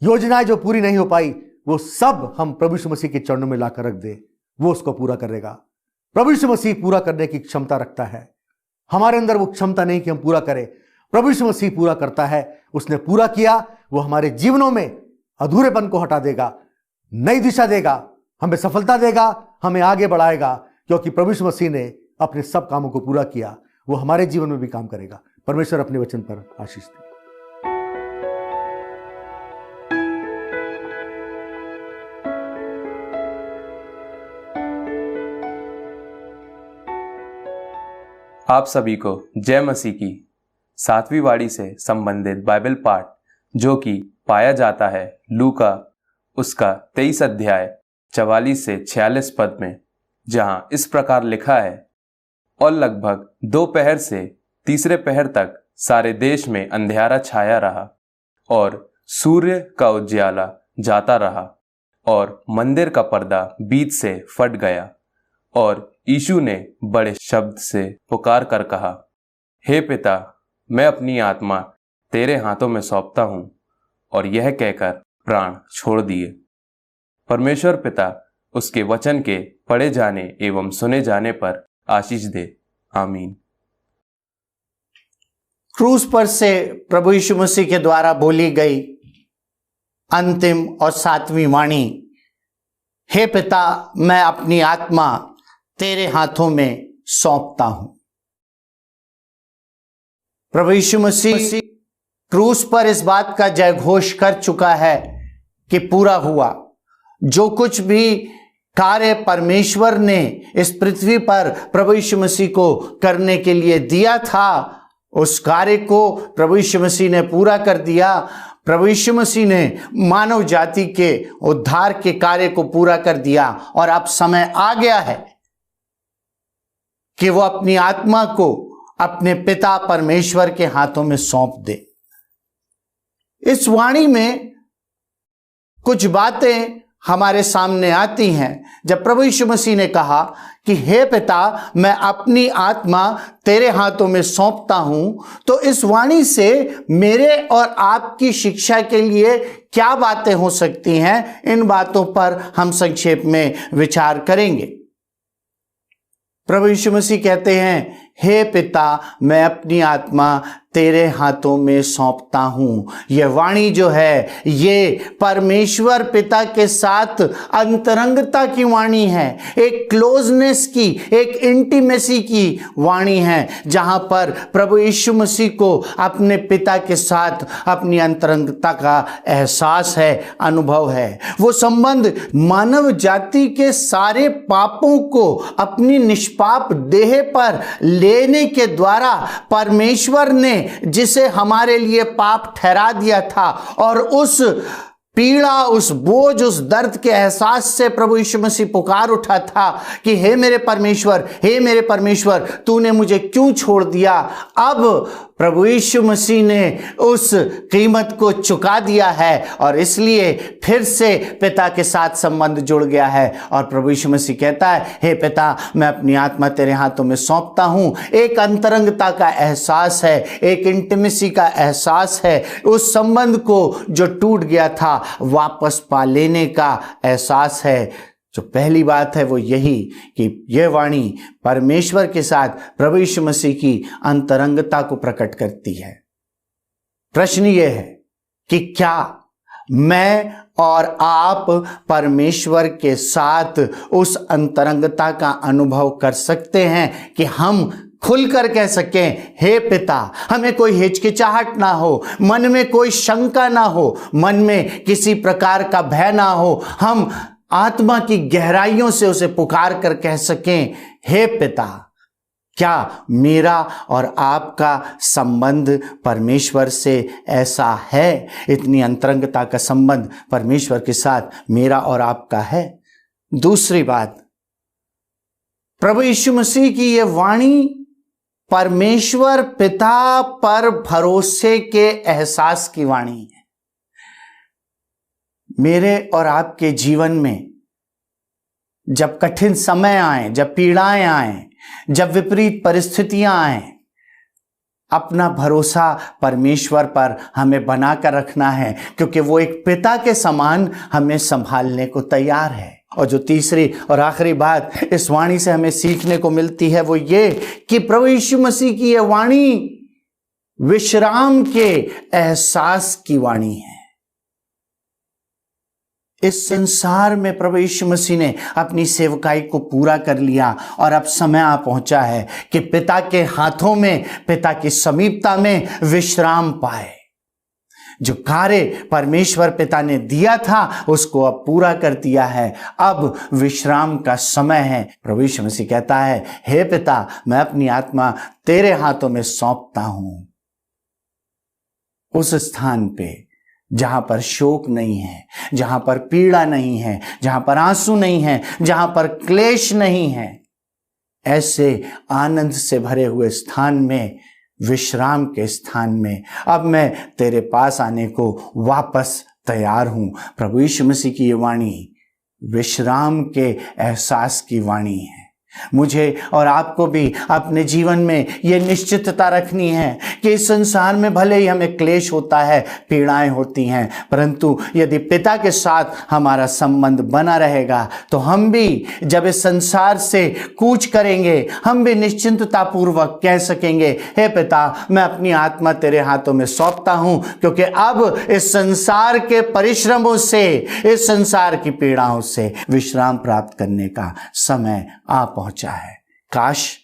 योजनाएं जो पूरी नहीं हो पाई, वो सब हम प्रभु यीशु मसीह के चरणों में लाकर रख दे, वो उसको पूरा करेगा। प्रभु यीशु मसीह पूरा करने की क्षमता रखता है। हमारे अंदर वो क्षमता नहीं कि हम पूरा करें, प्रभु यीशु मसीह पूरा करता है। उसने पूरा किया, वो हमारे जीवनों में अधूरेपन को हटा देगा, नई दिशा देगा, हमें सफलता देगा, हमें आगे बढ़ाएगा, क्योंकि प्रभु यीशु मसीह ने अपने सब कामों को पूरा किया। वो हमारे जीवन में भी काम करेगा। परमेश्वर अपने वचन पर आशीष दे। आप सभी को जय मसीह की 7वीं वाणी से संबंधित बाइबल पाठ जो कि पाया जाता है लूका उसका 23 अध्याय 44 से 46 पद में, जहां इस प्रकार लिखा है, और लगभग दोपहर से तीसरे पहर तक सारे देश में अंधेरा छाया रहा और सूर्य का उजियाला जाता रहा और मंदिर का पर्दा बीच से फट गया। और यीशु ने बड़े शब्द से पुकार कर कहा, हे पिता, मैं अपनी आत्मा तेरे हाथों में सौंपता हूं। और यह कहकर प्राण छोड़ दिए। परमेश्वर पिता उसके वचन के पढ़े जाने एवं सुने जाने पर आशीष दे। आमीन। क्रूस पर से प्रभु यीशु मसीह के द्वारा बोली गई अंतिम और 7वीं वाणी, हे पिता, मैं अपनी आत्मा तेरे हाथों में सौंपता हूं। प्रभु यीशु मसीह क्रूस पर इस बात का जय घोष कर चुका है कि पूरा हुआ। जो कुछ भी कार्य परमेश्वर ने इस पृथ्वी पर प्रभु यीशु मसीह को करने के लिए दिया था, उस कार्य को प्रभु यीशु मसीह ने पूरा कर दिया। प्रभु यीशु मसीह ने मानव जाति के उद्धार के कार्य को पूरा कर दिया और अब समय आ गया है कि वो अपनी आत्मा को अपने पिता परमेश्वर के हाथों में सौंप दे। इस वाणी में कुछ बातें हमारे सामने आती हैं। जब प्रभु यीशु मसीह ने कहा कि हे पिता, मैं अपनी आत्मा तेरे हाथों में सौंपता हूं, तो इस वाणी से मेरे और आपकी शिक्षा के लिए क्या बातें हो सकती हैं, इन बातों पर हम संक्षेप में विचार करेंगे। प्रभु यीशु मसीह कहते हैं, हे पिता, मैं अपनी आत्मा तेरे हाथों में सौंपता हूं। यह वाणी जो है, ये परमेश्वर पिता के साथ अंतरंगता की वाणी है, एक क्लोजनेस की, एक इंटीमेसी की वाणी है, जहां पर प्रभु यीशु मसीह को अपने पिता के साथ अपनी अंतरंगता का एहसास है, अनुभव है। वो संबंध मानव जाति के सारे पापों को अपनी निष्पाप देह पर लेने के द्वारा परमेश्वर ने जिसे हमारे लिए पाप ठहरा दिया था और उस पीड़ा, उस बोझ, उस दर्द के एहसास से प्रभु यीशु मसीह पुकार उठा था कि हे मेरे परमेश्वर, तूने मुझे क्यों छोड़ दिया। अब प्रभु यीशु मसीह ने उस कीमत को चुका दिया है और इसलिए फिर से पिता के साथ संबंध जुड़ गया है। और प्रभु यीशु मसीह कहता है, हे पिता, मैं अपनी आत्मा तेरे हाथों में सौंपता हूं। एक अंतरंगता का एहसास है, एक इंटीमेसी का एहसास है, उस संबंध को जो टूट गया था वापस पा लेने का एहसास है। जो पहली बात है वो यही कि यह वाणी परमेश्वर के साथ प्रभु यीशु मसीह की अंतरंगता को प्रकट करती है। प्रश्न यह है कि क्या मैं और आप परमेश्वर के साथ उस अंतरंगता का अनुभव कर सकते हैं कि हम खुलकर कह सकें, हे पिता, हमें कोई हिचकिचाहट ना हो, मन में कोई शंका ना हो, मन में किसी प्रकार का भय ना हो, हम आत्मा की गहराइयों से उसे पुकार कर कह सकें, हे पिता। क्या मेरा और आपका संबंध परमेश्वर से ऐसा है? इतनी अंतरंगता का संबंध परमेश्वर के साथ मेरा और आपका है। दूसरी बात, प्रभु यीशु मसीह की यह वाणी परमेश्वर पिता पर भरोसे के एहसास की वाणी है। मेरे और आपके जीवन में जब कठिन समय आए, जब पीड़ाएं आए, जब विपरीत परिस्थितियां आए, अपना भरोसा परमेश्वर पर हमें बनाकर रखना है, क्योंकि वो एक पिता के समान हमें संभालने को तैयार है। और जो तीसरी और आखिरी बात इस वाणी से हमें सीखने को मिलती है वो ये कि प्रभु यीशु मसीह की यह वाणी विश्राम के एहसास की वाणी है। इस संसार में प्रभु यीशु मसीह ने अपनी सेवकाई को पूरा कर लिया और अब समय आ पहुंचा है कि पिता के हाथों में, पिता की समीपता में विश्राम पाए। जो कार्य परमेश्वर पिता ने दिया था उसको अब पूरा कर दिया है, अब विश्राम का समय है। प्रभु यीशु मसीह कहता है, हे पिता, मैं अपनी आत्मा तेरे हाथों में सौंपता हूं। उस स्थान पे जहां पर शोक नहीं है, जहां पर पीड़ा नहीं है, जहां पर आंसू नहीं है, जहां पर क्लेश नहीं है, ऐसे आनंद से भरे हुए स्थान में, विश्राम के स्थान में अब मैं तेरे पास आने को वापस तैयार हूं। प्रभु यीशु मसीह की ये वाणी विश्राम के एहसास की वाणी है। मुझे और आपको भी अपने जीवन में यह निश्चितता रखनी है कि इस संसार में भले ही हमें क्लेश होता है, पीड़ाएं होती हैं, परंतु यदि पिता के साथ हमारा संबंध बना रहेगा तो हम भी जब इस संसार से कूच करेंगे, हम भी निश्चिंतता पूर्वक कह सकेंगे, हे पिता, मैं अपनी आत्मा तेरे हाथों में सौंपता हूं, क्योंकि अब इस संसार के परिश्रमों से, इस संसार की पीड़ाओं से विश्राम प्राप्त करने का समय आ पहुंचा है। काश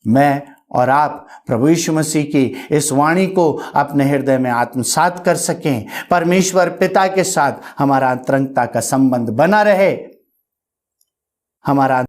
मैं और आप प्रभु यीशु मसीह की इस वाणी को अपने हृदय में आत्मसात कर सकें। परमेश्वर पिता के साथ हमारा अंतरंगता का संबंध बना रहे, हमारा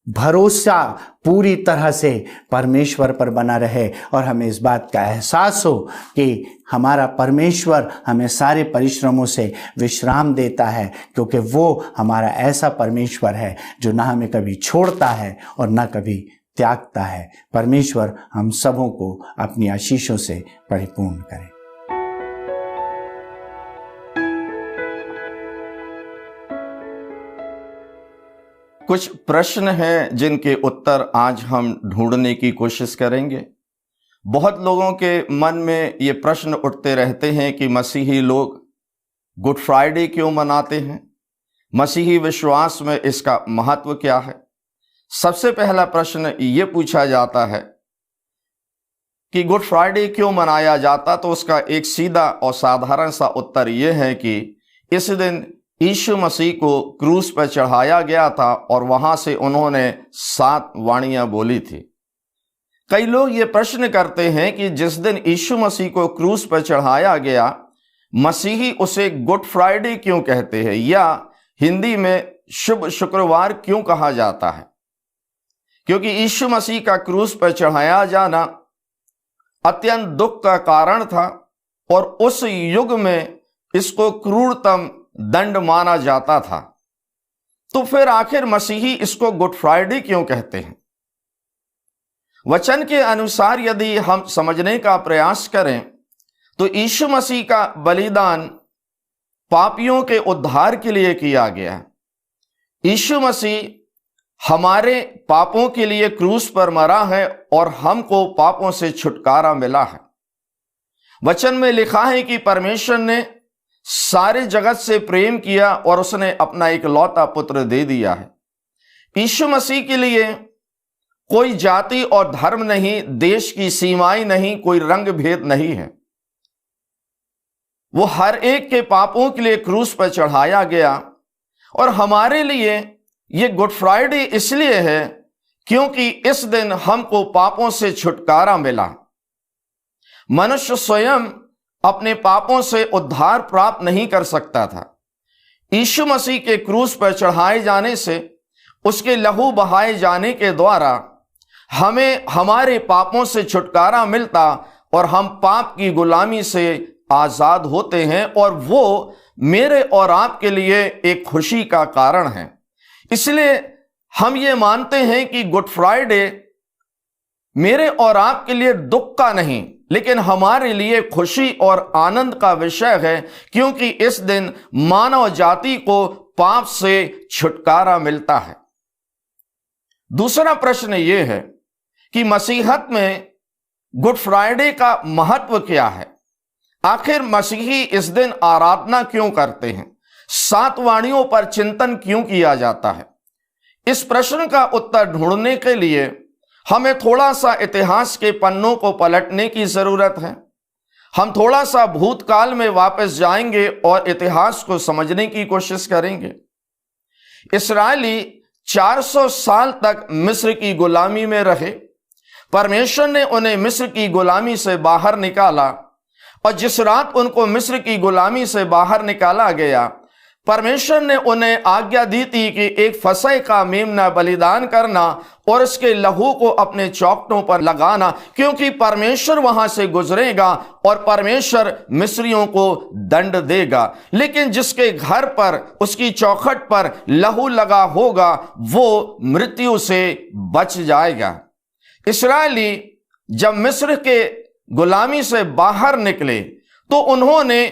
भरोसा पूरी तरह से परमेश्वर पर बना रहे और हमें इस बात का एहसास हो कि हमारा परमेश्वर हमें सारे परिश्रमों से विश्राम देता है, क्योंकि वो हमारा ऐसा परमेश्वर है जो ना हमें कभी छोड़ता है और ना कभी त्यागता है। परमेश्वर हम सबों को अपनी आशीषों से परिपूर्ण करे। कुछ प्रश्न हैं जिनके उत्तर आज हम ढूंढने की कोशिश करेंगे। बहुत लोगों के मन में ये प्रश्न उठते रहते हैं कि मसीही लोग गुड फ्राइडे क्यों मनाते हैं, मसीही विश्वास में इसका महत्व क्या है। सबसे पहला प्रश्न ये पूछा जाता है कि गुड फ्राइडे क्यों मनाया जाता, तो उसका एक सीधा और साधारण सा उत्तर ये है कि इस दिन यीशु मसीह को क्रूस पर चढ़ाया गया था और वहां से उन्होंने 7 वाणियां बोली थी। कई लोग ये प्रश्न करते हैं कि जिस दिन यीशु मसीह को क्रूस पर चढ़ाया गया, मसीही उसे गुड फ्राइडे क्यों कहते हैं, या हिंदी में शुभ शुक्रवार क्यों कहा जाता है। क्योंकि यीशु मसीह का क्रूस पर चढ़ाया जाना अत्यंत दुख का कारण था और उस युग में इसको क्रूरतम दंड माना जाता था, तो फिर आखिर मसीही इसको गुड फ्राइडे क्यों कहते हैं? वचन के अनुसार यदि हम समझने का प्रयास करें तो यीशु मसीह का बलिदान पापियों के उद्धार के लिए किया गया है। यीशु मसीह हमारे पापों के लिए क्रूस पर मरा है और हमको पापों से छुटकारा मिला है। वचन में लिखा है कि परमेश्वर ने सारे जगत से प्रेम किया और उसने अपना इकलौता पुत्र दे दिया है। यीशु मसीह के लिए कोई जाति और धर्म नहीं, देश की सीमाएं नहीं, कोई रंग भेद नहीं है। वो हर एक के पापों के लिए क्रूस पर चढ़ाया गया और हमारे लिए ये गुड फ्राइडे इसलिए है क्योंकि इस दिन हमको पापों से छुटकारा मिला। मनुष्य स्वयं अपने पापों से उद्धार प्राप्त नहीं कर सकता था। यीशु मसीह के क्रूस पर चढ़ाए जाने से, उसके लहू बहाए जाने के द्वारा हमें हमारे पापों से छुटकारा मिलता और हम पाप की गुलामी से आजाद होते हैं और वो मेरे और आपके लिए एक खुशी का कारण है। इसलिए हम ये मानते हैं कि गुड फ्राइडे मेरे और आपके लिए दुख का नहीं लेकिन हमारे लिए खुशी और आनंद का विषय है, क्योंकि इस दिन मानव जाति को पाप से छुटकारा मिलता है। दूसरा प्रश्न यह है कि मसीहत में गुड फ्राइडे का महत्व क्या है? आखिर मसीही इस दिन आराधना क्यों करते हैं? 7 वाणियों पर चिंतन क्यों किया जाता है? इस प्रश्न का उत्तर ढूंढने के लिए हमें थोड़ा सा इतिहास के पन्नों को पलटने की जरूरत है। हम थोड़ा सा भूतकाल में वापस जाएंगे और इतिहास को समझने की कोशिश करेंगे। इस्राएली 400 साल तक मिस्र की गुलामी में रहे। परमेश्वर ने उन्हें मिस्र की गुलामी से बाहर निकाला और जिस रात उनको मिस्र की गुलामी से बाहर निकाला गया, परमेश्वर ने उन्हें आज्ञा दी थी कि एक फसह का मेमना बलिदान करना और उसके लहू को अपने चौखटों पर लगाना, क्योंकि परमेश्वर वहां से गुजरेगा और परमेश्वर मिस्रियों को दंड देगा। लेकिन जिसके घर पर, उसकी चौखट पर लहू लगा होगा, वो मृत्यु से बच जाएगा। इस्राएली जब मिस्र के गुलामी से बाहर निकले तो उन्होंने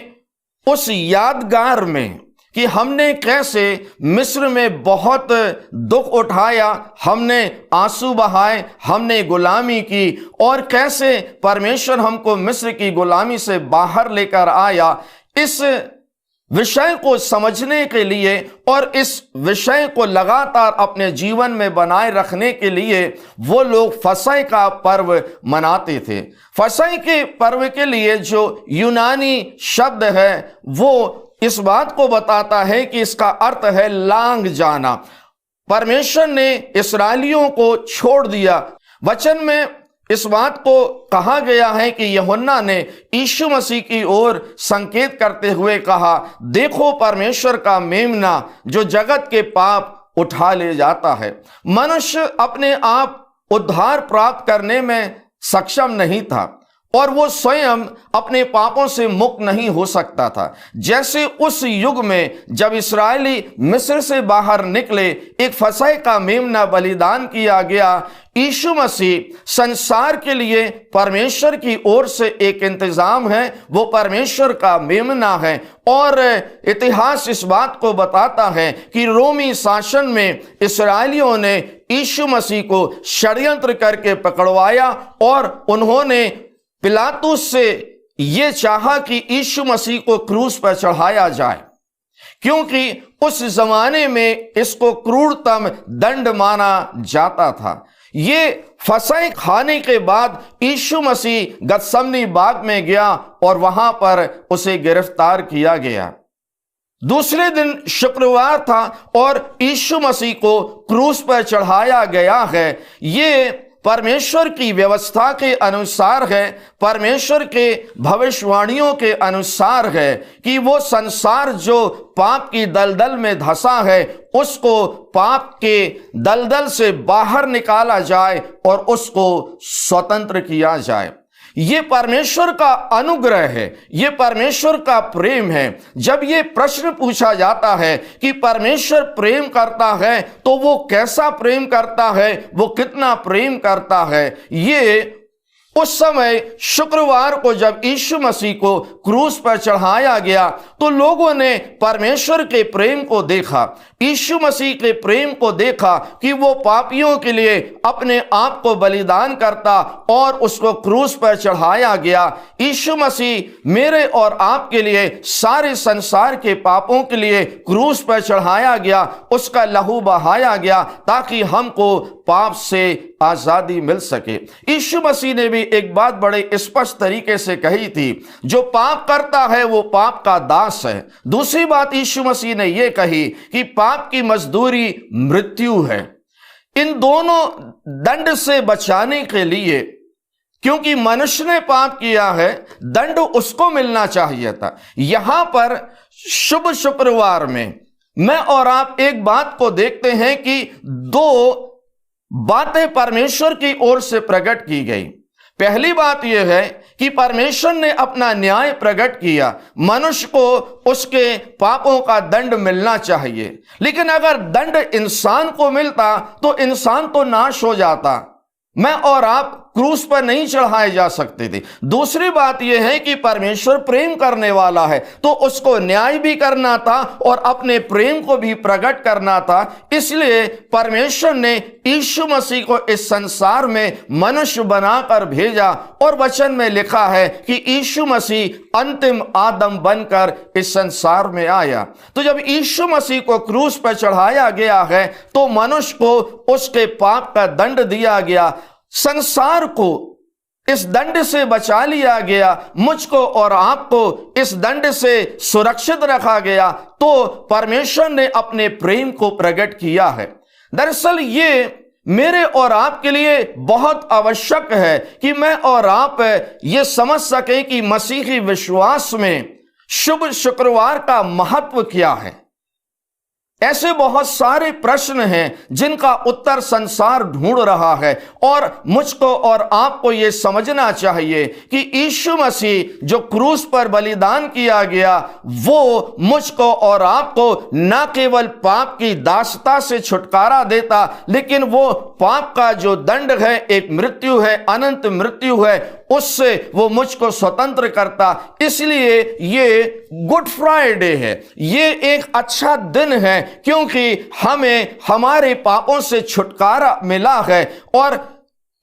उस यादगार में कि हमने कैसे मिस्र में बहुत दुख उठाया, हमने आंसू बहाए, हमने गुलामी की और कैसे परमेश्वर हमको मिस्र की गुलामी से बाहर लेकर आया, इस विषय को समझने के लिए और इस विषय को लगातार अपने जीवन में बनाए रखने के लिए वो लोग फसह का पर्व मनाते थे। फसह के पर्व के लिए जो यूनानी शब्द है वो इस बात को बताता है कि इसका अर्थ है लांग जाना। परमेश्वर ने इस्राएलियों को छोड़ दिया। वचन में इस बात को कहा गया है कि यूहन्ना ने यीशु मसीह की ओर संकेत करते हुए कहा, देखो परमेश्वर का मेमना जो जगत के पाप उठा ले जाता है। मनुष्य अपने आप उद्धार प्राप्त करने में सक्षम नहीं था और वो स्वयं अपने पापों से मुक्त नहीं हो सकता था। जैसे उस युग में जब इस्राएली मिस्र से बाहर निकले, एक फसह का मेमना बलिदान किया गया। यीशु मसीह संसार के लिए परमेश्वर की ओर से एक इंतजाम है, वो परमेश्वर का मेमना है। और इतिहास इस बात को बताता है कि रोमी शासन में इस्राएलियों ने यीशु मसीह को षड्यंत्र करके पकड़वाया और उन्होंने पिलातुस से ये चाहा कि यीशु मसीह को क्रूस पर चढ़ाया जाए, क्योंकि उस जमाने में इसको क्रूरतम दंड माना जाता था। ये फसह खाने के बाद यीशु मसीह गतसमनी बाग में गया और वहां पर उसे गिरफ्तार किया गया। दूसरे दिन शुक्रवार था और यीशु मसीह को क्रूस पर चढ़ाया गया है। ये परमेश्वर की व्यवस्था के अनुसार है, परमेश्वर के भविष्यवाणियों के अनुसार है कि वो संसार जो पाप की दलदल में धंसा है उसको पाप के दलदल से बाहर निकाला जाए और उसको स्वतंत्र किया जाए। ये परमेश्वर का अनुग्रह है, ये परमेश्वर का प्रेम है। जब ये प्रश्न पूछा जाता है कि परमेश्वर प्रेम करता है तो वो कैसा प्रेम करता है, वो कितना प्रेम करता है, ये उस समय शुक्रवार को जब यीशु मसीह को क्रूस पर चढ़ाया गया तो लोगों ने परमेश्वर के प्रेम को देखा, यीशु मसीह के प्रेम को देखा कि वो पापियों के लिए अपने आप को बलिदान करता और उसको क्रूस पर चढ़ाया गया। यीशु मसीह मेरे और आपके लिए, सारे संसार के पापों के लिए क्रूस पर चढ़ाया गया, उसका लहू बहाया गया ताकि हमको पाप से आजादी मिल सके। यीशु मसीह ने भी एक बात बड़े स्पष्ट तरीके से कही थी, जो पाप करता है वो पाप का दास है। दूसरी बात यीशु मसीह ने यह कही कि पाप की मजदूरी मृत्यु है। इन दोनों दंड से बचाने के लिए, क्योंकि मनुष्य ने पाप किया है, दंड उसको मिलना चाहिए था। यहां पर शुभ शुक्रवार में मैं और आप एक बात को देखते हैं कि दो बातें परमेश्वर की ओर से प्रकट की गई। पहली बात यह है कि परमेश्वर ने अपना न्याय प्रकट किया, मनुष्य को उसके पापों का दंड मिलना चाहिए, लेकिन अगर दंड इंसान को मिलता तो इंसान तो नाश हो जाता, मैं और आप क्रूस पर नहीं चढ़ाए जा सकते थे। दूसरी बात यह है कि परमेश्वर प्रेम करने वाला है तो उसको न्याय भी करना था और अपने प्रेम को भी प्रकट करना था। इसलिए परमेश्वर ने यीशु मसीह को इस संसार में मनुष्य बनाकर भेजा और वचन में लिखा है कि यीशु मसीह अंतिम आदम बनकर इस संसार में आया। तो जब यीशु मसीह को क्रूस पर चढ़ाया गया है तो मनुष्य को उसके पाप का दंड दिया गया, संसार को इस दंड से बचा लिया गया, मुझको और आपको इस दंड से सुरक्षित रखा गया। तो परमेश्वर ने अपने प्रेम को प्रकट किया है। दरअसल ये मेरे और आपके लिए बहुत आवश्यक है कि मैं और आप ये समझ सकें कि मसीही विश्वास में शुभ शुक्रवार का महत्व क्या है। ऐसे बहुत सारे प्रश्न हैं जिनका उत्तर संसार ढूंढ रहा है और मुझको और आपको ये समझना चाहिए कि यीशु मसीह जो क्रूस पर बलिदान किया गया वो मुझको और आपको न केवल पाप की दासता से छुटकारा देता, लेकिन वो पाप का जो दंड है, एक मृत्यु है, अनंत मृत्यु है, उससे वो मुझको स्वतंत्र करता। इसलिए ये गुड फ्राइडे है, ये एक अच्छा दिन है क्योंकि हमें हमारे पापों से छुटकारा मिला है और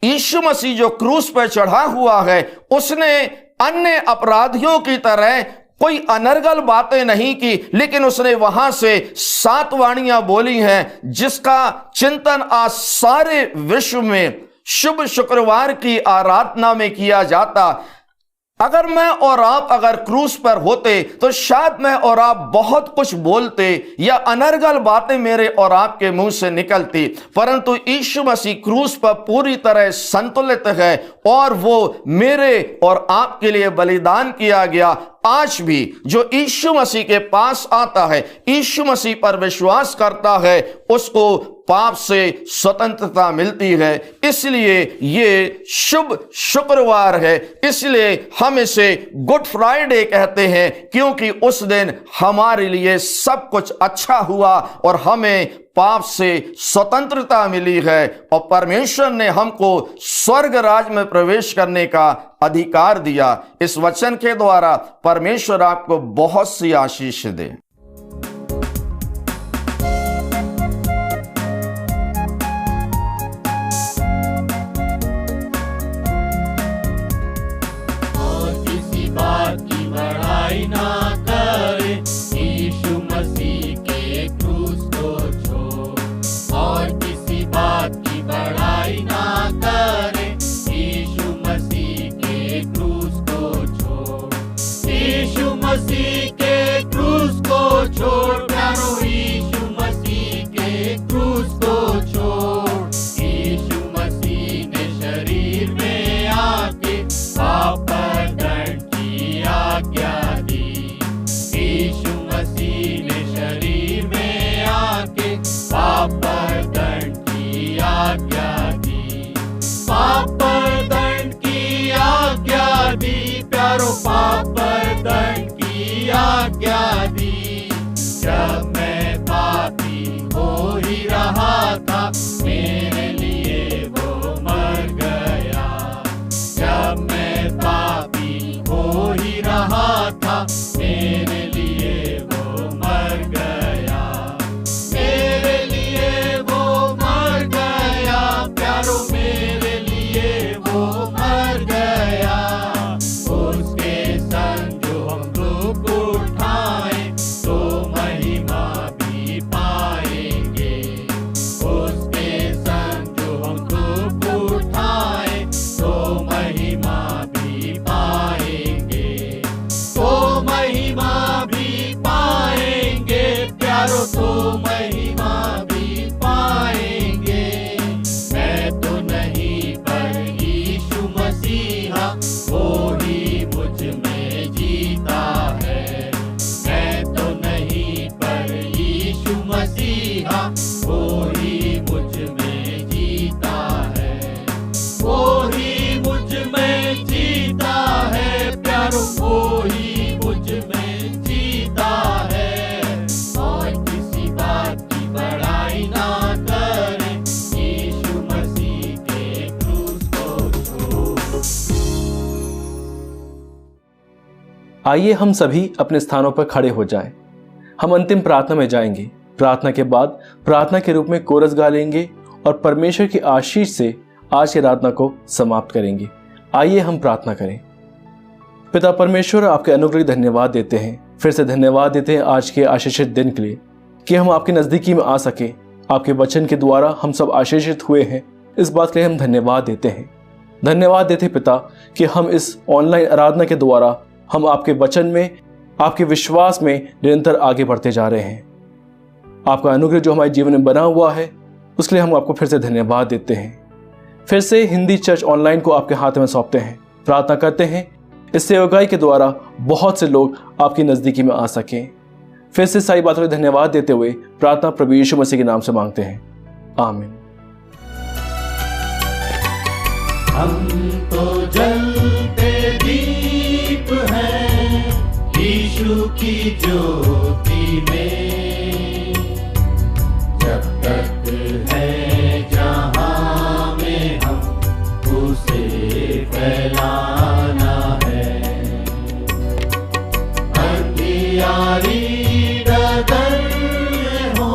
यीशु मसीह जो क्रूस पर चढ़ा हुआ है उसने अन्य अपराधियों की तरह कोई अनर्गल बातें नहीं की, लेकिन उसने वहां से 7 वाणियां बोली हैं जिसका चिंतन आज सारे विश्व में शुभ शुक्रवार की आराधना में किया जाता। अगर मैं और आप अगर क्रूस पर होते तो शायद मैं और आप बहुत कुछ बोलते या अनर्गल बातें मेरे और आपके मुंह से निकलती, परंतु यीशु मसीह क्रूस पर पूरी तरह संतुलित है और वो मेरे और आपके लिए बलिदान किया गया। आज भी जो यीशु मसीह के पास आता है, यीशु मसीह पर विश्वास करता है, उसको पाप से स्वतंत्रता मिलती है। इसलिए ये शुभ शुक्रवार है, इसलिए हम इसे गुड फ्राइडे कहते हैं क्योंकि उस दिन हमारे लिए सब कुछ अच्छा हुआ और हमें पाप से स्वतंत्रता मिली है और परमेश्वर ने हमको स्वर्ग राज में प्रवेश करने का अधिकार दिया। इस वचन के द्वारा परमेश्वर आपको बहुत सी आशीष दे। और किसी बात की बड़ाई ना करे, यीशु मसीह के क्रूस को छोड़। और किसी बात की बड़ाई ना करे, यीशु मसीह के क्रूस को छोड़। यीशु मसीह के क्रूस को आज्ञा दी। जब मैं पापी हो ही रहा था, मेरे लिए वो मर गया। जब मैं पापी हो ही रहा था, मेरे लिए वो मर गया। मेरे लिए वो मर गया, प्यारो मेरे लिए वो मर गया। उसके संग जो हम दुख उठाएं, तो महिमा भी पाएंगे। उसके संग जो हम दुख उठाएं, तो महिमा भी पाएंगे। तो महिमा भी पाएंगे, प्यारो तो महिमा भी पाएंगे। मैं तो नहीं पर यीशु मसीहा, वो ही मुझ में जीता है। मैं तो नहीं पर यीशु मसीहा, वो ही मुझ में जीता है। वो ही मुझ में जीता है, प्यारो वो ही मुझ में जीता है। और किसी बात की बड़ाई ना करें, यीशु मसीह के क्रूस को छू। आइए हम सभी अपने स्थानों पर खड़े हो जाएं। हम अंतिम प्रार्थना में जाएंगे। प्रार्थना के बाद प्रार्थना के रूप में कोरस गा लेंगे और परमेश्वर की आशीष से आज की आराधना को समाप्त करेंगे। आइए हम प्रार्थना करें। पिता परमेश्वर, आपके अनुग्रह की धन्यवाद देते हैं। फिर से धन्यवाद देते हैं आज के आशीषित दिन के लिए कि हम आपके नज़दीकी में आ सके। आपके वचन के द्वारा हम सब आशीषित हुए हैं, इस बात के लिए हम धन्यवाद देते हैं। धन्यवाद देते पिता कि हम इस ऑनलाइन आराधना के द्वारा हम आपके वचन में, आपके विश्वास में निरंतर आगे बढ़ते जा रहे हैं। आपका अनुग्रह जो हमारे जीवन में बना हुआ है, उसके लिए हम आपको फिर से धन्यवाद देते हैं। फिर से हिंदी चर्च ऑनलाइन को आपके हाथ में सौंपते हैं। प्रार्थना करते हैं इस सेवकाई के द्वारा बहुत से लोग आपकी नज़दीकी में आ सकें। फिर से सारी बातों को धन्यवाद देते हुए प्रार्थना प्रभु यीशु मसीह के नाम से मांगते हैं, आमीन। हम तो जलते दीप हैं यीशु की ज्योति में। जब तक है जहां में हम उसे फैलाना है। अंधियारी डगर में हो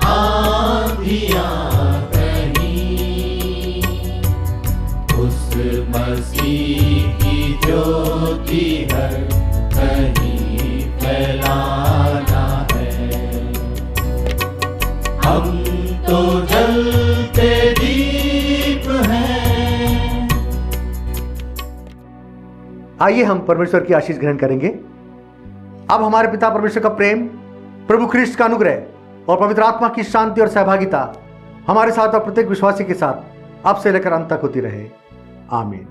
आंधियां कहीं, उस मसीह की ज्योति हर कहीं फैलाना है। हम तो जलते दीप हैं। आइए हम परमेश्वर की आशीष ग्रहण करेंगे। अब हमारे पिता परमेश्वर का प्रेम, प्रभु ख्रीष्ट का अनुग्रह और पवित्र आत्मा की शांति और सहभागिता हमारे साथ और प्रत्येक विश्वासी के साथ अब से लेकर अंत तक होती रहे, आमीन।